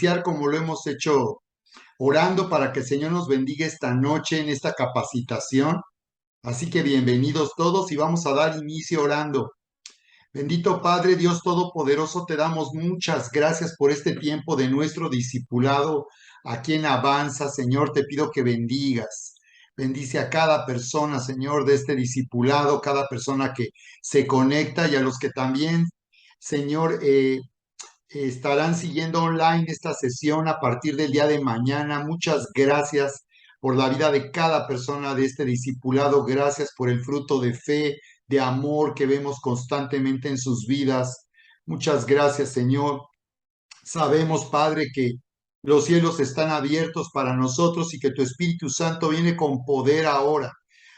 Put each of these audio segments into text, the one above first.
iniciar como lo hemos hecho, orando para que el Señor nos bendiga esta noche en esta capacitación. Así que bienvenidos todos y vamos a dar inicio orando. Bendito Padre, Dios Todopoderoso, te damos muchas gracias por este tiempo de nuestro discipulado aquí en Avanza. Señor, te pido que bendigas. Bendice a cada persona, Señor, de este discipulado, cada persona que se conecta y a los que también, Señor, estarán siguiendo online esta sesión a partir del día de mañana. Muchas gracias por la vida de cada persona de este discipulado. Gracias por el fruto de fe, de amor que vemos constantemente en sus vidas. Muchas gracias, Señor. Sabemos, Padre, que los cielos están abiertos para nosotros y que tu Espíritu Santo viene con poder ahora.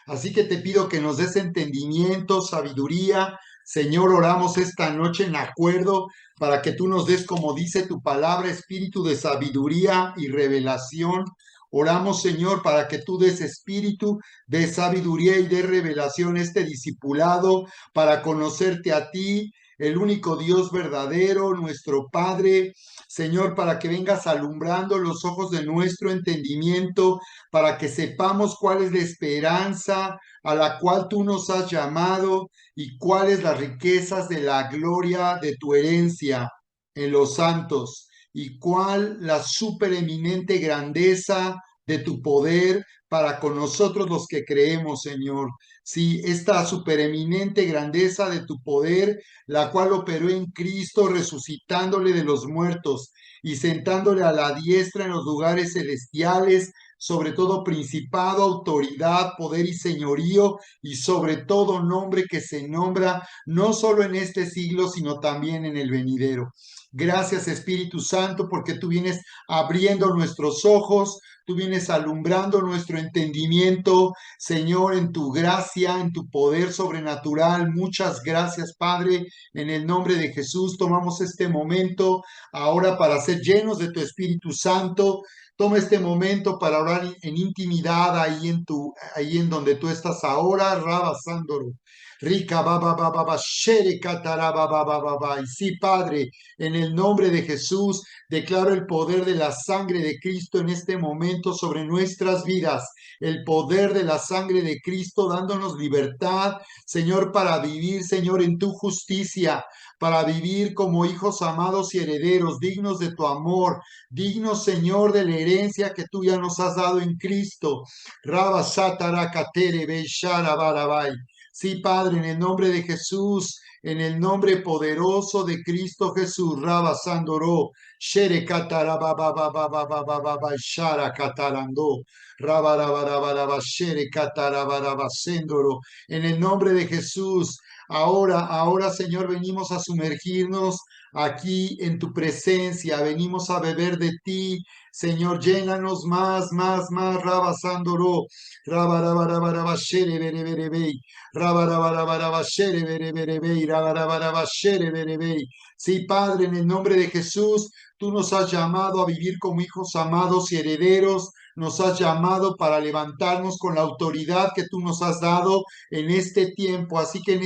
Así que te pido que nos des entendimiento, sabiduría. Señor, oramos esta noche en acuerdo para que tú nos des, como dice tu palabra, espíritu de sabiduría y revelación. Oramos, Señor, para que tú des espíritu de sabiduría y de revelación este discipulado para conocerte a ti, el único Dios verdadero, nuestro Padre. Señor, para que vengas alumbrando los ojos de nuestro entendimiento, para que sepamos cuál es la esperanza a la cual tú nos has llamado y cuáles las riquezas de la gloria de tu herencia en los santos y cuál la supereminente grandeza de tu poder para con nosotros los que creemos, Señor. Sí, esta supereminente grandeza de tu poder, la cual operó en Cristo, resucitándole de los muertos y sentándole a la diestra en los lugares celestiales, sobre todo principado, autoridad, poder y señorío, y sobre todo nombre que se nombra no solo en este siglo, sino también en el venidero. Gracias, Espíritu Santo, porque tú vienes abriendo nuestros ojos, tú vienes alumbrando nuestro entendimiento, Señor, en tu gracia, en tu poder sobrenatural. Muchas gracias, Padre. En el nombre de Jesús tomamos este momento ahora para ser llenos de tu Espíritu Santo. Toma este momento para orar en intimidad ahí en donde tú estás ahora, Rabasándoro. Rica baba baba ba shere katara baba baba ba. Y sí, Padre, en el nombre de Jesús, declaro el poder de la sangre de Cristo en este momento sobre nuestras vidas. El poder de la sangre de Cristo dándonos libertad, Señor, para vivir, Señor, en tu justicia, para vivir como hijos amados y herederos, dignos de tu amor, dignos, Señor, de la herencia que tú ya nos has dado en Cristo. Rabba Satara Katere Beishara Barabai. Sí, Padre, en el nombre de Jesús, en el nombre poderoso de Cristo Jesús, Rabba Sandoro, Shere Katara Baba Baba Baba Baba Shara Katarando, Rabba Rabba Rabba Rabba Shere Katara Baba Sendoro, en el nombre de Jesús. Ahora, Señor, venimos a sumergirnos aquí en tu presencia, venimos a beber de ti, Señor, llénanos más, más, más, Rabasándolo, Rabarabarabarabarabashere, bereberebey, Rabarabarabarabarabashere, bereberebey, Rabarabarabashere, berebey. Sí, Padre, en el nombre de Jesús, tú nos has llamado a vivir como hijos amados y herederos, nos has llamado para levantarnos con la autoridad que tú nos has dado en este tiempo. Así que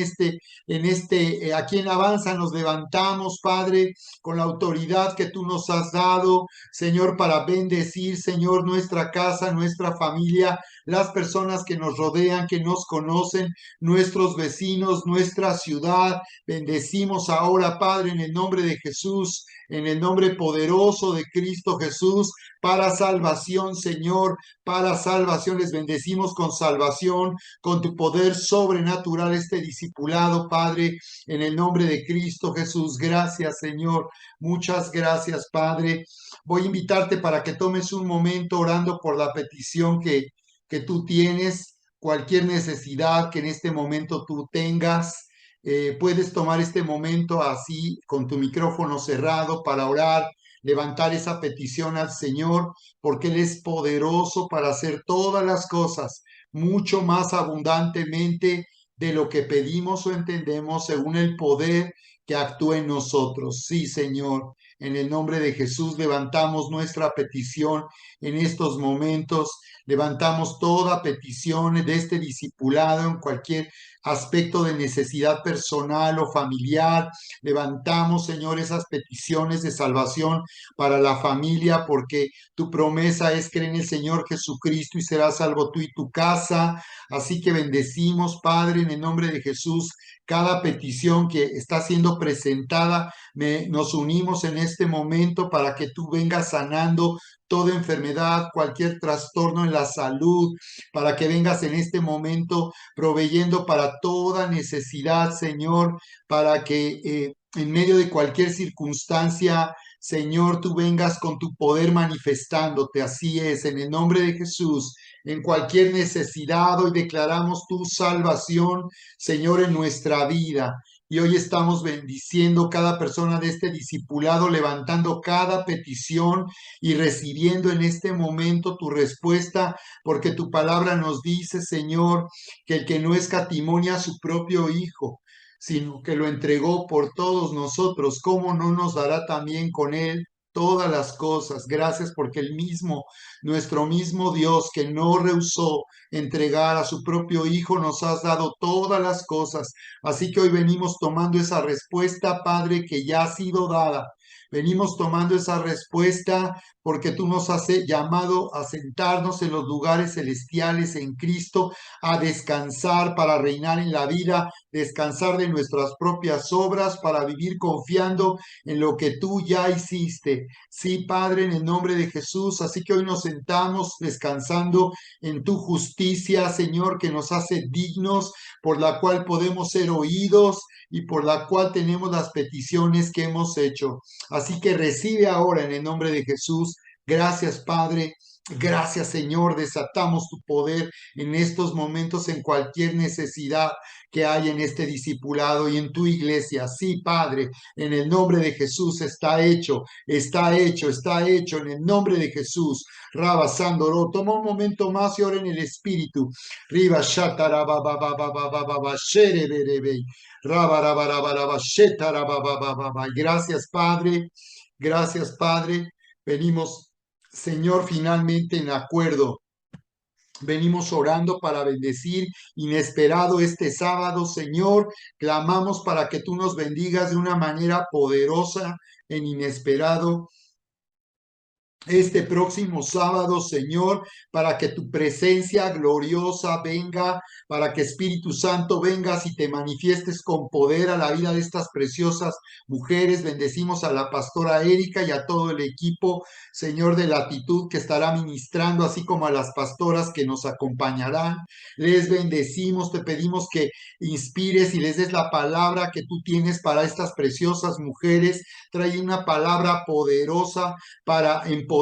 aquí en Avanza nos levantamos, Padre, con la autoridad que tú nos has dado, Señor, para bendecir, Señor, nuestra casa, nuestra familia, las personas que nos rodean, que nos conocen, nuestros vecinos, nuestra ciudad. Bendecimos ahora, Padre, en el nombre de Jesús, en el nombre poderoso de Cristo Jesús, para salvación, Señor, para salvación. Les bendecimos con salvación, con tu poder sobrenatural, este discipulado, Padre, en el nombre de Cristo Jesús. Gracias, Señor. Muchas gracias, Padre. Voy a invitarte para que tomes un momento orando por la petición que tú tienes, cualquier necesidad que en este momento tú tengas. Puedes tomar este momento así con tu micrófono cerrado para orar, levantar esa petición al Señor, porque Él es poderoso para hacer todas las cosas mucho más abundantemente de lo que pedimos o entendemos según el poder que actúa en nosotros. Sí, Señor, en el nombre de Jesús levantamos nuestra petición en estos momentos. Levantamos toda petición de este discipulado en cualquier aspecto de necesidad personal o familiar. Levantamos, Señor, esas peticiones de salvación para la familia, porque tu promesa es creer en el Señor Jesucristo y serás salvo tú y tu casa. Así que bendecimos, Padre, en el nombre de Jesús, cada petición que está siendo presentada. Nos unimos en este momento para que tú vengas sanando toda enfermedad, cualquier trastorno en la salud, para que vengas en este momento proveyendo para toda necesidad, Señor, para que en medio de cualquier circunstancia, Señor, tú vengas con tu poder manifestándote. Así es, en el nombre de Jesús, en cualquier necesidad, hoy declaramos tu salvación, Señor, en nuestra vida. Y hoy estamos bendiciendo cada persona de este discipulado, levantando cada petición y recibiendo en este momento tu respuesta, porque tu palabra nos dice, Señor, que el que no escatimonia a su propio Hijo, sino que lo entregó por todos nosotros, ¿cómo no nos dará también con él todas las cosas? Gracias porque el mismo, nuestro mismo Dios que no rehusó entregar a su propio Hijo, nos has dado todas las cosas. Así que hoy venimos tomando esa respuesta, Padre, que ya ha sido dada. Venimos tomando esa respuesta porque tú nos has llamado a sentarnos en los lugares celestiales en Cristo, a descansar para reinar en la vida, descansar de nuestras propias obras para vivir confiando en lo que tú ya hiciste. Sí, Padre, en el nombre de Jesús. Así que hoy nos sentamos descansando en tu justicia, Señor, que nos hace dignos, por la cual podemos ser oídos y por la cual tenemos las peticiones que hemos hecho. Así que recibe ahora en el nombre de Jesús. Gracias, Padre. Gracias, Señor. Desatamos tu poder en estos momentos, en cualquier necesidad que hay en este discipulado y en tu iglesia. Sí, Padre, en el nombre de Jesús está hecho, está hecho, está hecho en el nombre de Jesús. Raba Sandoro, toma un momento más y ora en el Espíritu. Riba Shatara Baba Baba Baba Baba Shere Berebe. Raba Raba Raba Raba Shetara Baba Baba Baba. Gracias, Padre. Gracias, Padre. Venimos, Señor, finalmente en acuerdo. Venimos orando para bendecir inesperado este sábado, Señor. Clamamos para que tú nos bendigas de una manera poderosa en inesperado este próximo sábado, Señor, para que tu presencia gloriosa venga, para que Espíritu Santo vengas y te manifiestes con poder a la vida de estas preciosas mujeres. Bendecimos a la pastora Erika y a todo el equipo, Señor, de Latitud que estará ministrando, así como a las pastoras que nos acompañarán. Les bendecimos, te pedimos que inspires y les des la palabra que tú tienes para estas preciosas mujeres. Trae una palabra poderosa para empoderar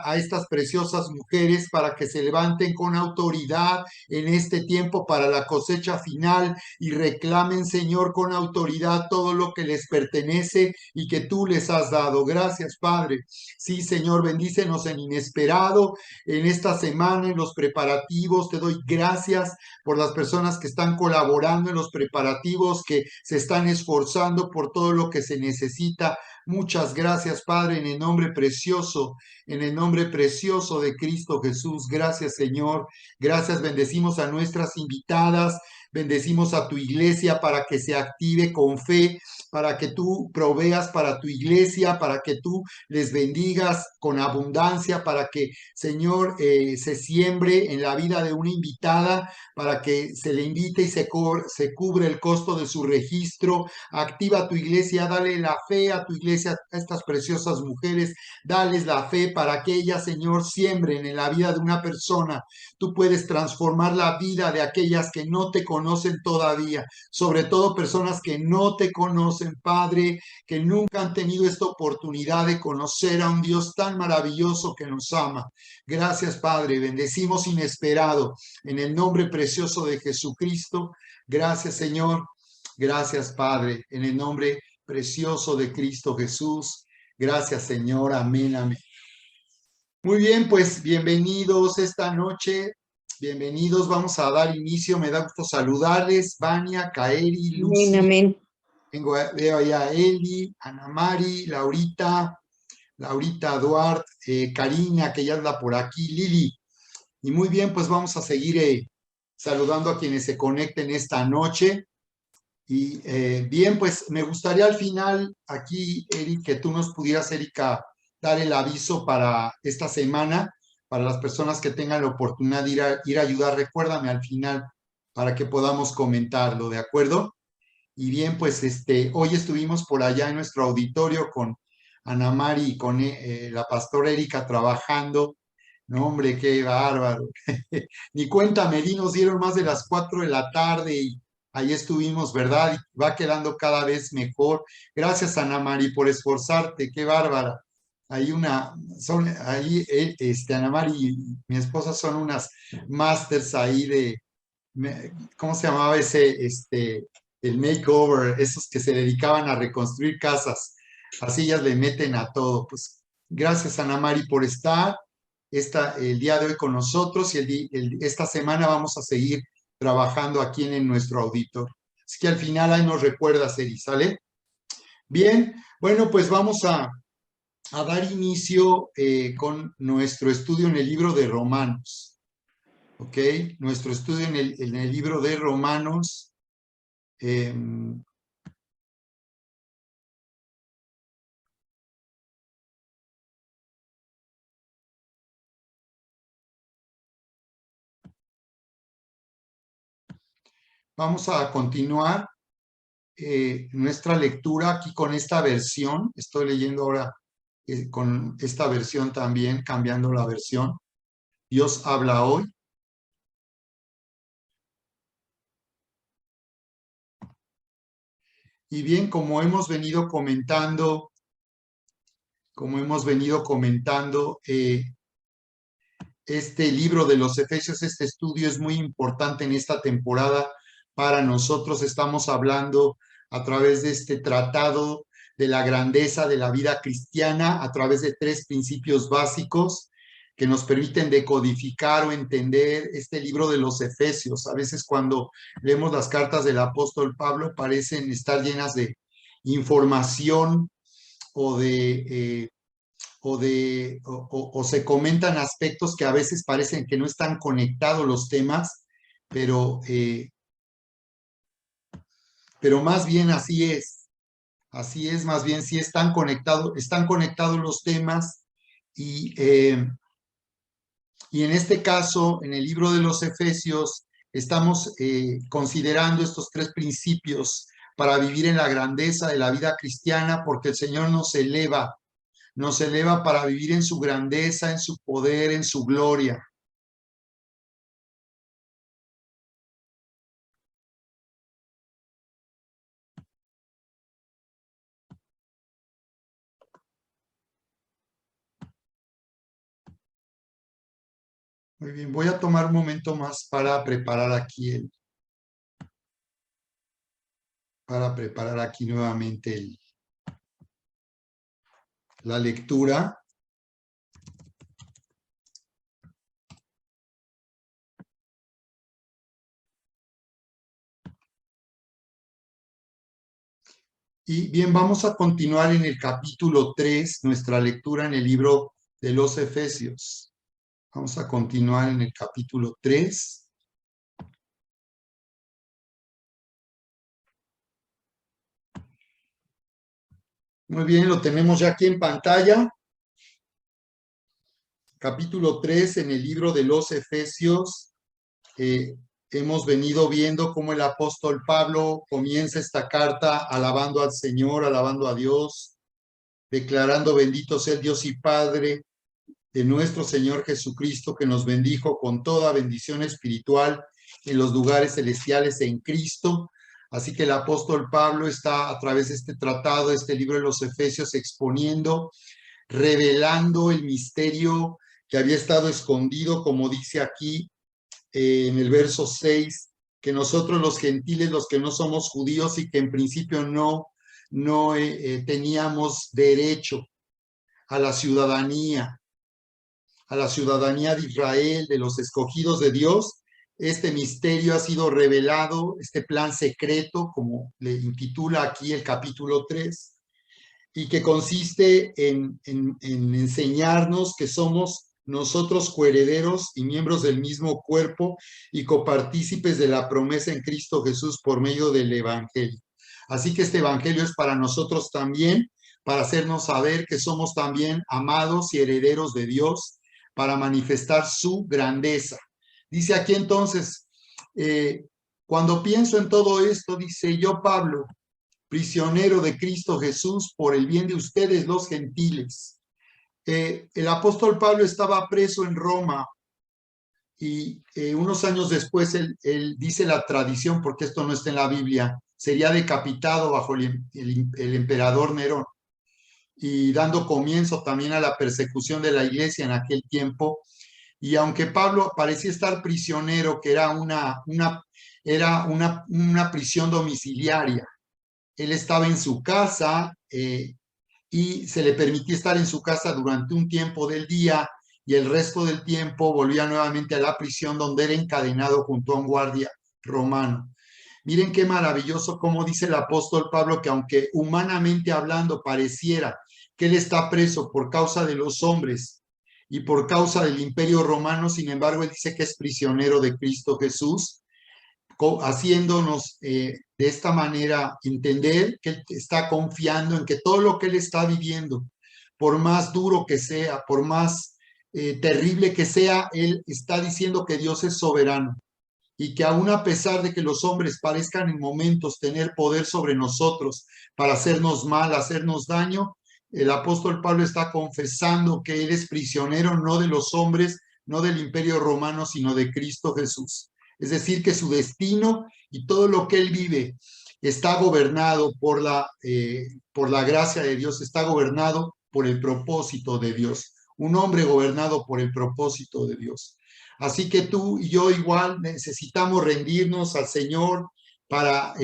a estas preciosas mujeres para que se levanten con autoridad en este tiempo para la cosecha final y reclamen, Señor, con autoridad todo lo que les pertenece y que tú les has dado. Gracias, Padre. Sí, Señor, bendícenos en inesperado en esta semana, en los preparativos. Te doy gracias por las personas que están colaborando en los preparativos, que se están esforzando por todo lo que se necesita. Muchas gracias, Padre, en el nombre precioso de Cristo Jesús. Gracias, Señor. Gracias, bendecimos a nuestras invitadas, bendecimos a tu iglesia para que se active con fe, para que tú proveas para tu iglesia, para que tú les bendigas con abundancia, para que, Señor, se siembre en la vida de una invitada, para que se le invite y se cubre el costo de su registro. Activa tu iglesia, dale la fe a tu iglesia, a estas preciosas mujeres, dales la fe para que ellas, Señor, siembren en la vida de una persona. Tú puedes transformar la vida de aquellas que no te conocen todavía, sobre todo personas que no te conocen, Padre, que nunca han tenido esta oportunidad de conocer a un Dios tan maravilloso que nos ama. Gracias, Padre, bendecimos inesperado en el nombre precioso de Jesucristo. Gracias, Señor. Gracias, Padre, en el nombre precioso de Cristo Jesús. Gracias, Señor. Amén, amén. Muy bien, pues bienvenidos esta noche. Bienvenidos. Vamos a dar inicio. Me da gusto saludarles. Vania, Kaeri, Amén, Lucy. amén. Veo allá a Eli, Ana Mari, Laurita, Duarte, Karina, que ya anda por aquí, Lili. Y muy bien, pues vamos a seguir saludando a quienes se conecten esta noche. Y bien, pues me gustaría al final aquí, Eric, que tú nos pudieras, Erika, dar el aviso para esta semana, para las personas que tengan la oportunidad de ir a ayudar. Recuérdame al final para que podamos comentarlo, ¿de acuerdo? Y bien, pues hoy estuvimos por allá en nuestro auditorio con Ana Mari y con la pastora Erika trabajando. No, hombre, qué bárbaro. Ni cuenta me di, nos dieron más de las 4 de la tarde y ahí estuvimos, ¿verdad? Y va quedando cada vez mejor. Gracias, Ana Mari, por esforzarte, qué bárbara. Ana Mari y mi esposa son unas masters ahí ¿cómo se llamaba el makeover, esos que se dedicaban a reconstruir casas? Así ellas le meten a todo. Pues gracias, Ana Mari, por estar el día de hoy con nosotros y esta semana vamos a seguir trabajando aquí en nuestro auditor. Así que al final ahí nos recuerdas, Eri, ¿sale? Bien, bueno, pues vamos a dar inicio con nuestro estudio en el libro de Romanos. ¿Ok? Nuestro estudio en el libro de Romanos. eh, Vamos a continuar nuestra lectura aquí con esta versión. Estoy leyendo ahora con esta versión también, cambiando la versión. Dios habla hoy. Y bien, como hemos venido comentando, este libro de los Efesios, este estudio es muy importante en esta temporada para nosotros. Estamos hablando a través de este tratado de la grandeza de la vida cristiana, a través de 3 principios básicos que nos permiten decodificar o entender este libro de los Efesios. A veces cuando leemos las cartas del apóstol Pablo parecen estar llenas de información o o se comentan aspectos que a veces parecen que no están conectados los temas, pero, eh, pero más bien así es, más bien sí están conectados los temas y, eh, y en este caso, en el libro de los Efesios, estamos considerando estos 3 principios para vivir en la grandeza de la vida cristiana, porque el Señor nos eleva para vivir en su grandeza, en su poder, en su gloria. Muy bien, voy a tomar un momento más para preparar aquí nuevamente la lectura. Y bien, vamos a continuar en el capítulo 3, nuestra lectura en el libro de los Efesios. Vamos a continuar en el capítulo 3. Muy bien, lo tenemos ya aquí en pantalla. Capítulo 3 en el libro de los Efesios. Eh, Hemos venido viendo cómo el apóstol Pablo comienza esta carta alabando al Señor, alabando a Dios, declarando bendito sea el Dios y Padre de nuestro Señor Jesucristo, que nos bendijo con toda bendición espiritual en los lugares celestiales en Cristo. Así que el apóstol Pablo está a través de este tratado, este libro de los Efesios, exponiendo, revelando el misterio que había estado escondido, como dice aquí en el verso 6, que nosotros los gentiles, los que no somos judíos y que en principio no teníamos derecho a la ciudadanía de Israel, de los escogidos de Dios. Este misterio ha sido revelado, este plan secreto, como le intitula aquí el capítulo 3, y que consiste en enseñarnos que somos nosotros coherederos y miembros del mismo cuerpo y copartícipes de la promesa en Cristo Jesús por medio del Evangelio. Así que este Evangelio es para nosotros también, para hacernos saber que somos también amados y herederos de Dios, para manifestar su grandeza. Dice aquí entonces, cuando pienso en todo esto, dice yo, Pablo, prisionero de Cristo Jesús, por el bien de ustedes los gentiles. El apóstol Pablo estaba preso en Roma y unos años después él dice la tradición, porque esto no está en la Biblia, sería decapitado bajo el emperador Nerón y dando comienzo también a la persecución de la iglesia en aquel tiempo. Y aunque Pablo parecía estar prisionero, que era una prisión domiciliaria, él estaba en su casa y se le permitía estar en su casa durante un tiempo del día y el resto del tiempo volvía nuevamente a la prisión donde era encadenado junto a un guardia romano. Miren qué maravilloso como dice el apóstol Pablo que aunque humanamente hablando pareciera que él está preso por causa de los hombres y por causa del imperio romano, sin embargo él dice que es prisionero de Cristo Jesús, haciéndonos de esta manera entender que él está confiando en que todo lo que él está viviendo, por más duro que sea, por más terrible que sea, él está diciendo que Dios es soberano y que aún a pesar de que los hombres parezcan en momentos tener poder sobre nosotros para hacernos mal, hacernos daño, el apóstol Pablo está confesando que él es prisionero no de los hombres, no del imperio romano, sino de Cristo Jesús. Es decir, que su destino y todo lo que él vive está gobernado por la gracia de Dios, está gobernado por el propósito de Dios. Un hombre gobernado por el propósito de Dios. Así que tú y yo igual necesitamos rendirnos al Señor para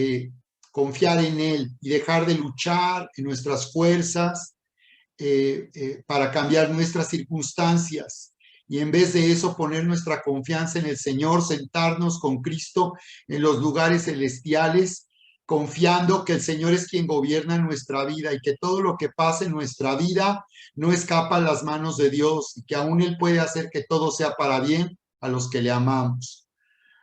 confiar en Él y dejar de luchar en nuestras fuerzas para cambiar nuestras circunstancias. Y en vez de eso poner nuestra confianza en el Señor, sentarnos con Cristo en los lugares celestiales, confiando que el Señor es quien gobierna nuestra vida y que todo lo que pasa en nuestra vida no escapa a las manos de Dios y que aún Él puede hacer que todo sea para bien a los que le amamos.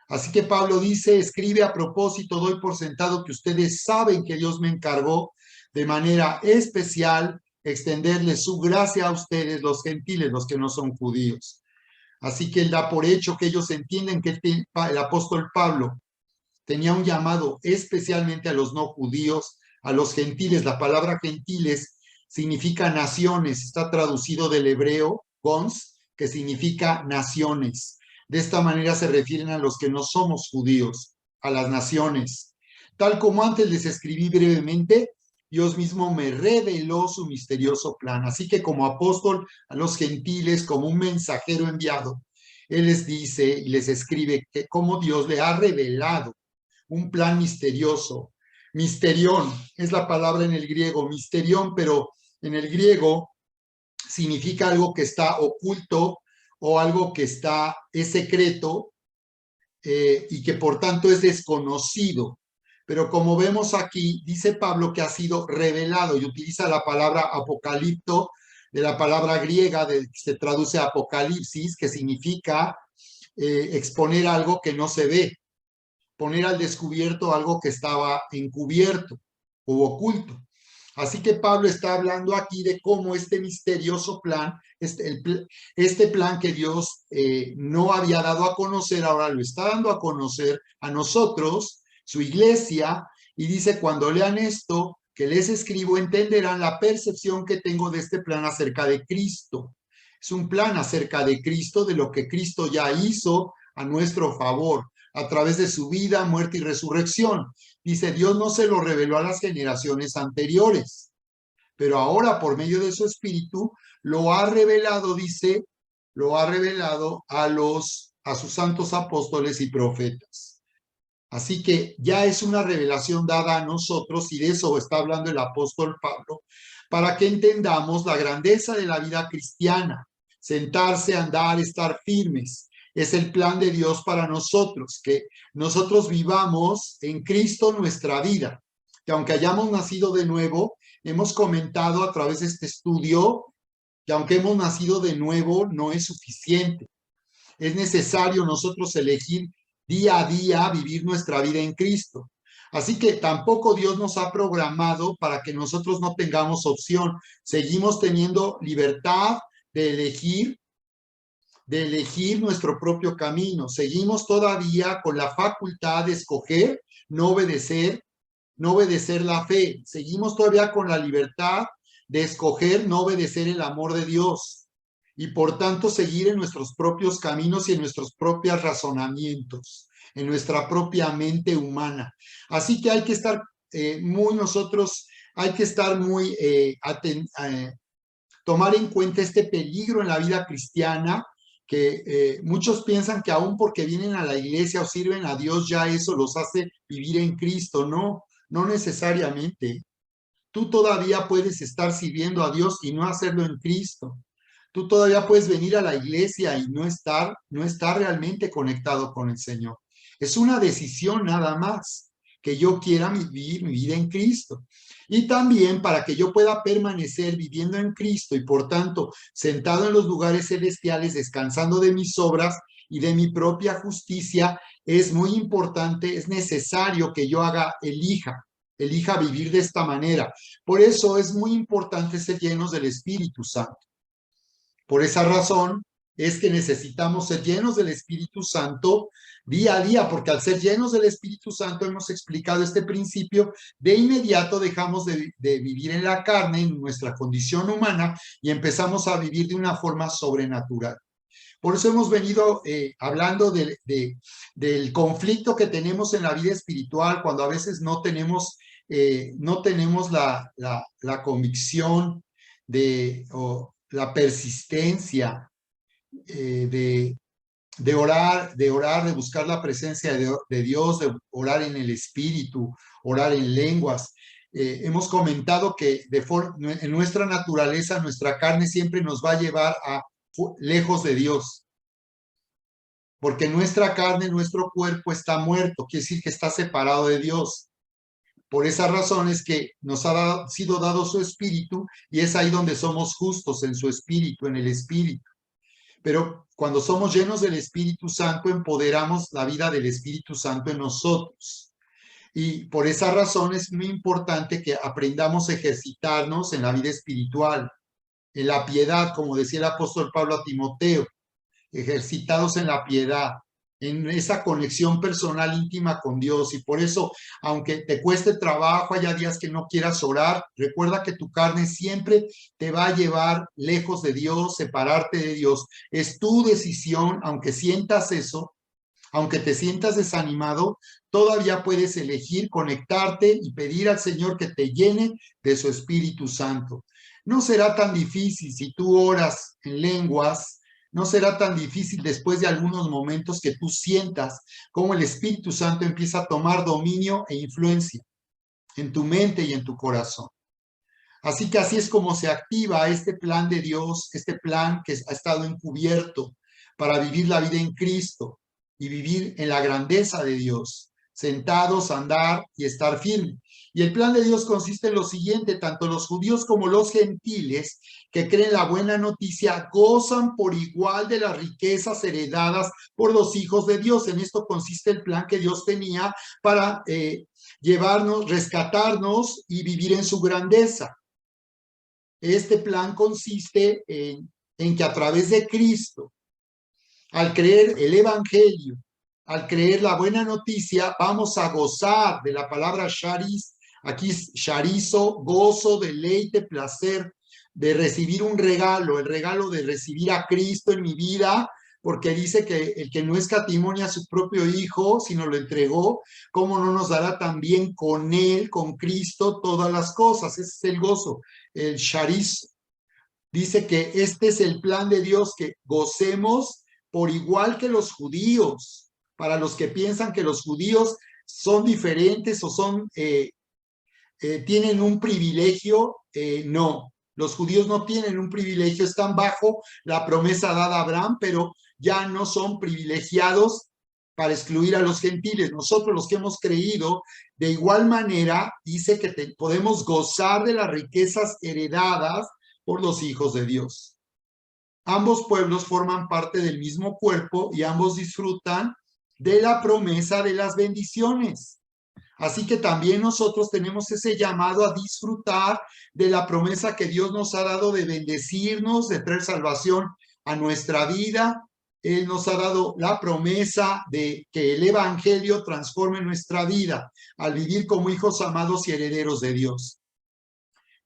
Así que Pablo dice, escribe a propósito, doy por sentado que ustedes saben que Dios me encargó de manera especial extenderle su gracia a ustedes, los gentiles, los que no son judíos. Así que él da por hecho que ellos entienden que el apóstol Pablo tenía un llamado especialmente a los no judíos, a los gentiles. La palabra gentiles significa naciones, está traducido del hebreo, gons, que significa naciones. De esta manera se refieren a los que no somos judíos, a las naciones. Tal como antes les escribí brevemente, Dios mismo me reveló su misterioso plan. Así que como apóstol a los gentiles, como un mensajero enviado, Él les dice y les escribe que cómo Dios le ha revelado un plan misterioso. Misterión es la palabra en el griego, misterión, pero en el griego significa algo que está oculto o algo que es secreto y que por tanto es desconocido. Pero como vemos aquí, dice Pablo que ha sido revelado y utiliza la palabra apocalipto, de la palabra griega que se traduce apocalipsis, que significa exponer algo que no se ve, poner al descubierto algo que estaba encubierto o oculto. Así que Pablo está hablando aquí de cómo este misterioso plan, este plan que Dios no había dado a conocer, ahora lo está dando a conocer a nosotros, su iglesia, y dice, cuando lean esto que les escribo, entenderán la percepción que tengo de este plan acerca de Cristo. Es un plan acerca de Cristo, de lo que Cristo ya hizo a nuestro favor, a través de su vida, muerte y resurrección. Dice, Dios no se lo reveló a las generaciones anteriores, pero ahora por medio de su Espíritu lo ha revelado, dice, lo ha revelado a sus santos apóstoles y profetas. Así que ya es una revelación dada a nosotros y de eso está hablando el apóstol Pablo, para que entendamos la grandeza de la vida cristiana, sentarse, andar, estar firmes. Es el plan de Dios para nosotros, que nosotros vivamos en Cristo nuestra vida, que aunque hayamos nacido de nuevo, hemos comentado a través de este estudio que aunque hemos nacido de nuevo, no es suficiente. Es necesario nosotros elegir día a día vivir nuestra vida en Cristo. Así que tampoco Dios nos ha programado para que nosotros no tengamos opción. Seguimos teniendo libertad de elegir nuestro propio camino. Seguimos todavía con la facultad de escoger, no obedecer la fe. Seguimos todavía con la libertad de escoger, no obedecer el amor de Dios. Y por tanto seguir en nuestros propios caminos y en nuestros propios razonamientos, en nuestra propia mente humana. Así que hay que estar hay que estar muy tomar en cuenta este peligro en la vida cristiana, que muchos piensan que aún porque vienen a la iglesia o sirven a Dios, ya eso los hace vivir en Cristo. No, no necesariamente. Tú todavía puedes estar sirviendo a Dios y no hacerlo en Cristo. Tú todavía puedes venir a la iglesia y no estar realmente conectado con el Señor. Es una decisión nada más, que yo quiera vivir mi vida en Cristo. Y también para que yo pueda permanecer viviendo en Cristo y por tanto sentado en los lugares celestiales, descansando de mis obras y de mi propia justicia, es muy importante, es necesario que yo elija vivir de esta manera. Por eso es muy importante ser llenos del Espíritu Santo. Por esa razón es que necesitamos ser llenos del Espíritu Santo día a día, porque al ser llenos del Espíritu Santo, hemos explicado este principio, de inmediato dejamos de vivir en la carne, en nuestra condición humana, y empezamos a vivir de una forma sobrenatural. Por eso hemos venido hablando del conflicto que tenemos en la vida espiritual, cuando a veces no tenemos la convicción o la persistencia de orar, de buscar la presencia de Dios, de orar en el Espíritu, orar en lenguas. Hemos comentado que en nuestra naturaleza, nuestra carne siempre nos va a llevar lejos de Dios, porque nuestra carne, nuestro cuerpo está muerto, quiere decir que está separado de Dios. Por esa razón es que nos ha sido dado su espíritu y es ahí donde somos justos, en su espíritu, en el espíritu. Pero cuando somos llenos del Espíritu Santo, empoderamos la vida del Espíritu Santo en nosotros. Y por esa razón es muy importante que aprendamos a ejercitarnos en la vida espiritual, en la piedad, como decía el apóstol Pablo a Timoteo, ejercitados en la piedad, en esa conexión personal íntima con Dios. Y por eso, aunque te cueste trabajo, haya días que no quieras orar, recuerda que tu carne siempre te va a llevar lejos de Dios, separarte de Dios. Es tu decisión, aunque sientas eso, aunque te sientas desanimado, todavía puedes elegir conectarte y pedir al Señor que te llene de su Espíritu Santo. No será tan difícil si tú oras en lenguas. No será tan difícil después de algunos momentos que tú sientas cómo el Espíritu Santo empieza a tomar dominio e influencia en tu mente y en tu corazón. Así que así es como se activa este plan de Dios, este plan que ha estado encubierto para vivir la vida en Cristo y vivir en la grandeza de Dios, sentados, andar y estar firme. Y el plan de Dios consiste en lo siguiente: tanto los judíos como los gentiles que creen la buena noticia gozan por igual de las riquezas heredadas por los hijos de Dios. En esto consiste el plan que Dios tenía para llevarnos, rescatarnos y vivir en su grandeza. Este plan consiste en que a través de Cristo, al creer el Evangelio, al creer la buena noticia, vamos a gozar de la palabra charis. Aquí charizo, gozo, deleite, placer de recibir un regalo, el regalo de recibir a Cristo en mi vida, porque dice que el que no escatimó a su propio Hijo, sino lo entregó, ¿cómo no nos dará también con Él, con Cristo, todas las cosas? Ese es el gozo, el charizo. Dice que este es el plan de Dios, que gocemos por igual que los judíos. Para los que piensan que los judíos son diferentes o tienen un privilegio, no. Los judíos no tienen un privilegio, están bajo la promesa dada a Abraham, pero ya no son privilegiados para excluir a los gentiles. Nosotros, los que hemos creído, de igual manera, dice que podemos gozar de las riquezas heredadas por los hijos de Dios. Ambos pueblos forman parte del mismo cuerpo y ambos disfrutan de la promesa de las bendiciones. Así que también nosotros tenemos ese llamado a disfrutar de la promesa que Dios nos ha dado de bendecirnos, de traer salvación a nuestra vida. Él nos ha dado la promesa de que el evangelio transforme nuestra vida al vivir como hijos amados y herederos de Dios.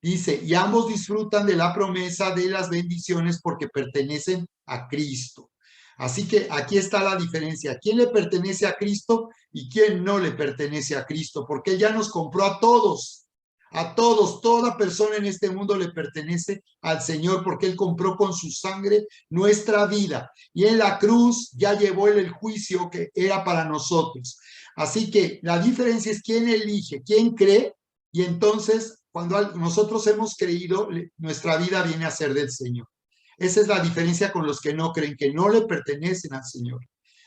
Dice, y ambos disfrutan de la promesa de las bendiciones porque pertenecen a Cristo. Así que aquí está la diferencia. ¿Quién le pertenece a Cristo y quién no le pertenece a Cristo? Porque Él ya nos compró a todos. A todos, toda persona en este mundo le pertenece al Señor porque Él compró con su sangre nuestra vida. Y en la cruz ya llevó Él el juicio que era para nosotros. Así que la diferencia es quién elige, quién cree, y entonces cuando nosotros hemos creído, nuestra vida viene a ser del Señor. Esa es la diferencia con los que no creen, que no le pertenecen al Señor.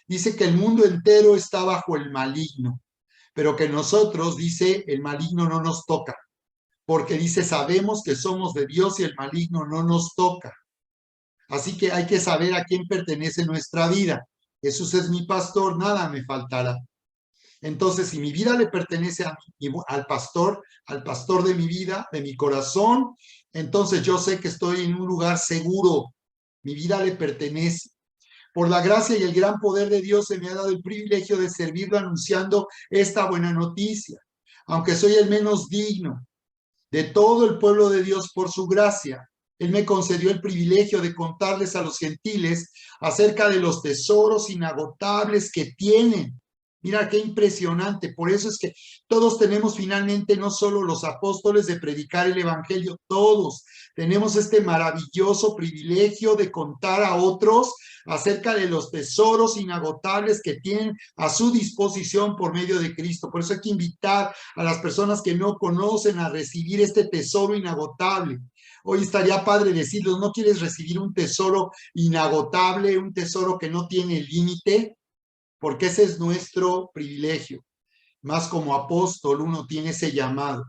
Dice que el mundo entero está bajo el maligno, pero que nosotros, dice, el maligno no nos toca, porque dice, sabemos que somos de Dios y el maligno no nos toca. Así que hay que saber a quién pertenece nuestra vida. Jesús es mi pastor, nada me faltará. Entonces, si mi vida le pertenece al pastor de mi vida, de mi corazón, entonces yo sé que estoy en un lugar seguro. Mi vida le pertenece. Por la gracia y el gran poder de Dios se me ha dado el privilegio de servirlo anunciando esta buena noticia. Aunque soy el menos digno de todo el pueblo de Dios por su gracia, Él me concedió el privilegio de contarles a los gentiles acerca de los tesoros inagotables que tienen. Mira qué impresionante. Por eso es que todos tenemos finalmente, no solo los apóstoles, de predicar el evangelio, todos tenemos este maravilloso privilegio de contar a otros acerca de los tesoros inagotables que tienen a su disposición por medio de Cristo. Por eso hay que invitar a las personas que no conocen a recibir este tesoro inagotable. Hoy estaría padre decirles, ¿no quieres recibir un tesoro inagotable, un tesoro que no tiene límite? Porque ese es nuestro privilegio. Más como apóstol uno tiene ese llamado.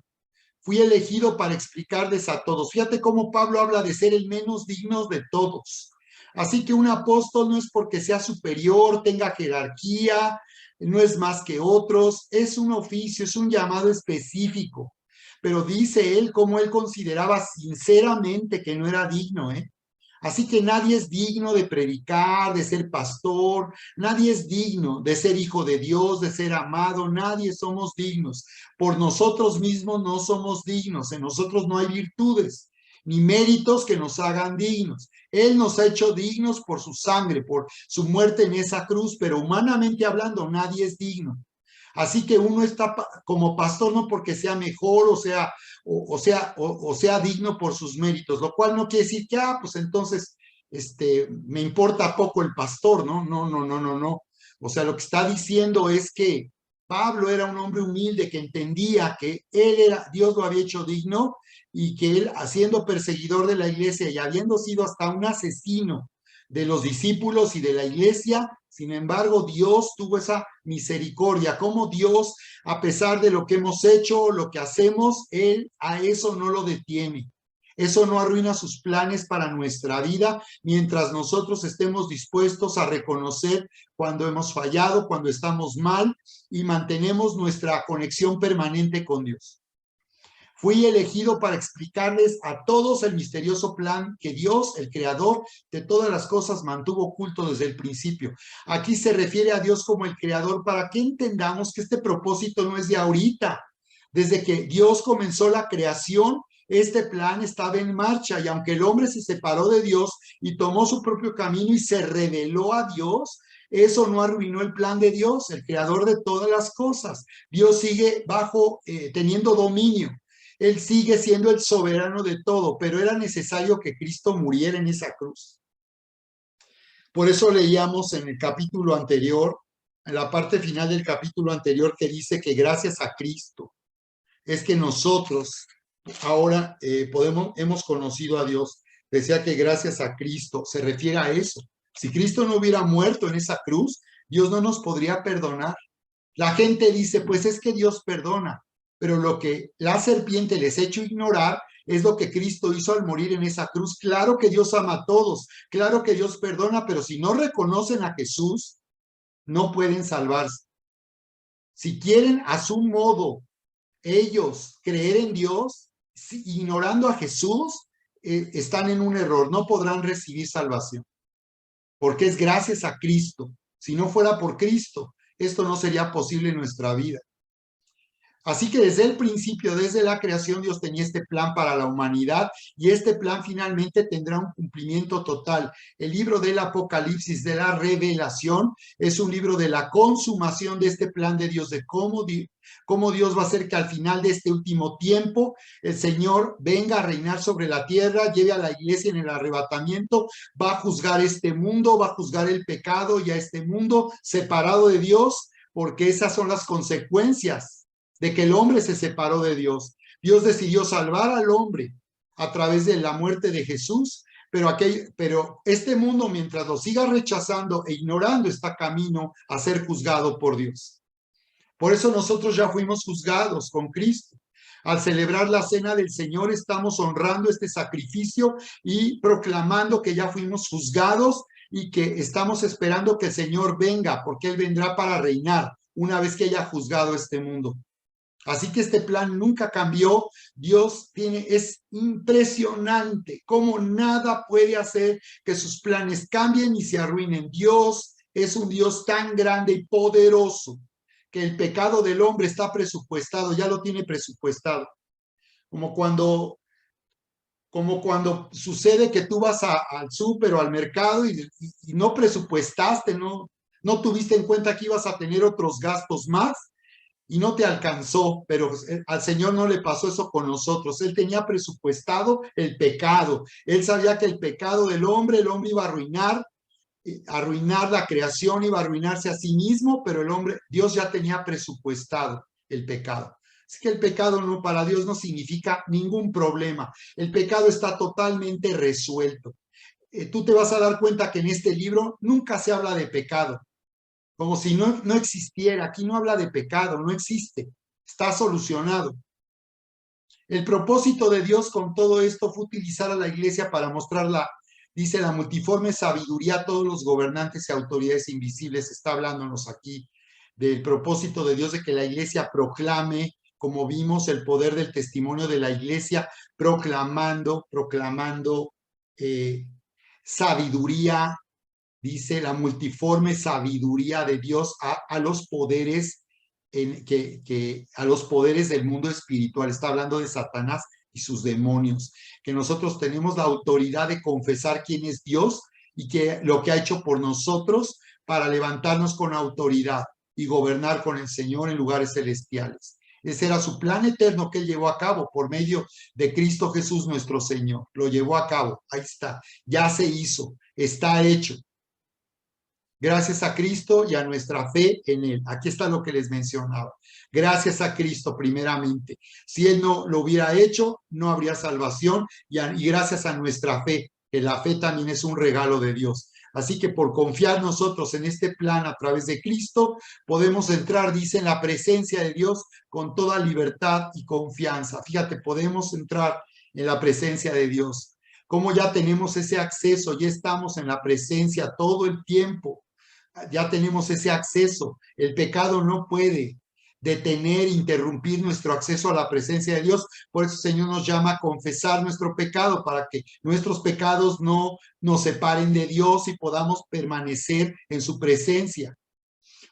Fui elegido para explicarles a todos. Fíjate cómo Pablo habla de ser el menos digno de todos. Así que un apóstol no es porque sea superior, tenga jerarquía, no es más que otros, es un oficio, es un llamado específico. Pero dice él cómo él consideraba sinceramente que no era digno, ¿eh? Así que nadie es digno de predicar, de ser pastor, nadie es digno de ser hijo de Dios, de ser amado, nadie somos dignos. Por nosotros mismos no somos dignos, en nosotros no hay virtudes ni méritos que nos hagan dignos. Él nos ha hecho dignos por su sangre, por su muerte en esa cruz, pero humanamente hablando nadie es digno. Así que uno está como pastor no porque sea mejor o sea digno por sus méritos, lo cual no quiere decir que, pues entonces, me importa poco el pastor, ¿no? No, no, no, no, no. O sea, lo que está diciendo es que Pablo era un hombre humilde que entendía que Dios lo había hecho digno y que él, siendo perseguidor de la iglesia y habiendo sido hasta un asesino de los discípulos y de la iglesia, sin embargo, Dios tuvo esa misericordia, como Dios, a pesar de lo que hemos hecho, lo que hacemos, Él a eso no lo detiene. Eso no arruina sus planes para nuestra vida mientras nosotros estemos dispuestos a reconocer cuando hemos fallado, cuando estamos mal y mantenemos nuestra conexión permanente con Dios. Fui elegido para explicarles a todos el misterioso plan que Dios, el creador de todas las cosas, mantuvo oculto desde el principio. Aquí se refiere a Dios como el creador para que entendamos que este propósito no es de ahorita. Desde que Dios comenzó la creación, este plan estaba en marcha y aunque el hombre se separó de Dios y tomó su propio camino y se rebeló a Dios, eso no arruinó el plan de Dios, el creador de todas las cosas. Dios sigue teniendo dominio. Él sigue siendo el soberano de todo, pero era necesario que Cristo muriera en esa cruz. Por eso leíamos en el capítulo anterior, en la parte final del capítulo anterior, que dice que gracias a Cristo es que nosotros ahora hemos conocido a Dios. Decía que gracias a Cristo se refiere a eso. Si Cristo no hubiera muerto en esa cruz, Dios no nos podría perdonar. La gente dice, pues es que Dios perdona. pero lo que la serpiente les ha hecho ignorar es lo que Cristo hizo al morir en esa cruz. Claro que Dios ama a todos, claro que Dios perdona, pero si no reconocen a Jesús, no pueden salvarse. Si quieren a su modo ellos creer en Dios, ignorando a Jesús, están en un error, no podrán recibir salvación, porque es gracias a Cristo. Si no fuera por Cristo, esto no sería posible en nuestra vida. Así que desde el principio, desde la creación, Dios tenía este plan para la humanidad y este plan finalmente tendrá un cumplimiento total. El libro del Apocalipsis, de la revelación, es un libro de la consumación de este plan de Dios, de cómo Dios va a hacer que al final de este último tiempo el Señor venga a reinar sobre la tierra, lleve a la iglesia en el arrebatamiento, va a juzgar este mundo, va a juzgar el pecado y a este mundo separado de Dios, porque esas son las consecuencias de que el hombre se separó de Dios. Dios decidió salvar al hombre a través de la muerte de Jesús, pero este mundo, mientras lo siga rechazando e ignorando, está camino a ser juzgado por Dios. Por eso nosotros ya fuimos juzgados con Cristo. Al celebrar la cena del Señor, estamos honrando este sacrificio y proclamando que ya fuimos juzgados y que estamos esperando que el Señor venga, porque Él vendrá para reinar una vez que haya juzgado este mundo. Así que este plan nunca cambió. Dios es impresionante cómo nada puede hacer que sus planes cambien y se arruinen. Dios es un Dios tan grande y poderoso que el pecado del hombre está presupuestado, ya lo tiene presupuestado. Como cuando sucede que tú vas al súper o al mercado y no presupuestaste, no tuviste en cuenta que ibas a tener otros gastos más y no te alcanzó, pero al Señor no le pasó eso con nosotros. Él tenía presupuestado el pecado. Él sabía que el pecado del hombre, el hombre iba a arruinar la creación, iba a arruinarse a sí mismo, pero Dios ya tenía presupuestado el pecado. Así que el pecado para Dios no significa ningún problema. El pecado está totalmente resuelto. Tú te vas a dar cuenta que en este libro nunca se habla de pecado, como si no existiera. Aquí no habla de pecado, no existe, está solucionado. El propósito de Dios con todo esto fue utilizar a la iglesia para mostrar dice, la multiforme sabiduría a todos los gobernantes y autoridades invisibles. Está hablándonos aquí del propósito de Dios de que la iglesia proclame, como vimos, el poder del testimonio de la iglesia, proclamando sabiduría. Dice la multiforme sabiduría de Dios a los poderes a los poderes del mundo espiritual. Está hablando de Satanás y sus demonios, que nosotros tenemos la autoridad de confesar quién es Dios y lo que ha hecho por nosotros para levantarnos con autoridad y gobernar con el Señor en lugares celestiales. Ese era su plan eterno que Él llevó a cabo por medio de Cristo Jesús nuestro Señor. Lo llevó a cabo, ahí está, ya se hizo, está hecho. Gracias a Cristo y a nuestra fe en Él. Aquí está lo que les mencionaba. Gracias a Cristo primeramente. Si Él no lo hubiera hecho, no habría salvación y gracias a nuestra fe, que la fe también es un regalo de Dios. Así que por confiar nosotros en este plan a través de Cristo, podemos entrar, dice, en la presencia de Dios con toda libertad y confianza. Fíjate, podemos entrar en la presencia de Dios. Como ya tenemos ese acceso, ya estamos en la presencia todo el tiempo. Ya tenemos ese acceso. El pecado no puede detener, interrumpir nuestro acceso a la presencia de Dios. Por eso el Señor nos llama a confesar nuestro pecado, para que nuestros pecados no nos separen de Dios y podamos permanecer en su presencia.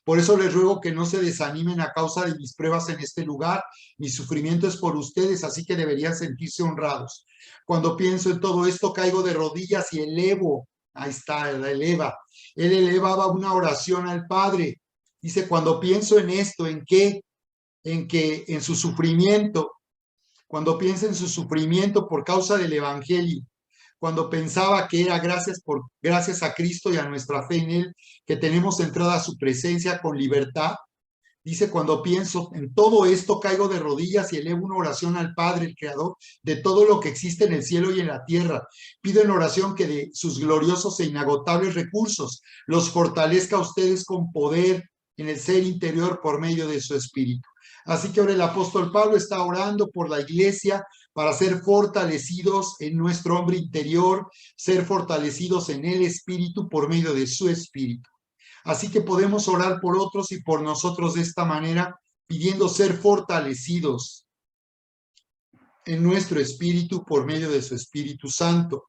Por eso les ruego que no se desanimen a causa de mis pruebas en este lugar. Mi sufrimiento es por ustedes, así que deberían sentirse honrados. Cuando pienso en todo esto, caigo de rodillas y elevo. Ahí está, eleva. Él elevaba una oración al Padre. Dice, cuando pienso en esto, ¿en qué? En su sufrimiento. Cuando piensa en su sufrimiento por causa del Evangelio. Cuando pensaba que era gracias a Cristo y a nuestra fe en Él, que tenemos entrada a su presencia con libertad. Dice, cuando pienso en todo esto, caigo de rodillas y elevo una oración al Padre, el Creador de todo lo que existe en el cielo y en la tierra. Pido en oración que de sus gloriosos e inagotables recursos los fortalezca a ustedes con poder en el ser interior por medio de su Espíritu. Así que ahora el apóstol Pablo está orando por la iglesia para ser fortalecidos en nuestro hombre interior, ser fortalecidos en el espíritu por medio de su espíritu. Así que podemos orar por otros y por nosotros de esta manera, pidiendo ser fortalecidos en nuestro espíritu por medio de su Espíritu Santo.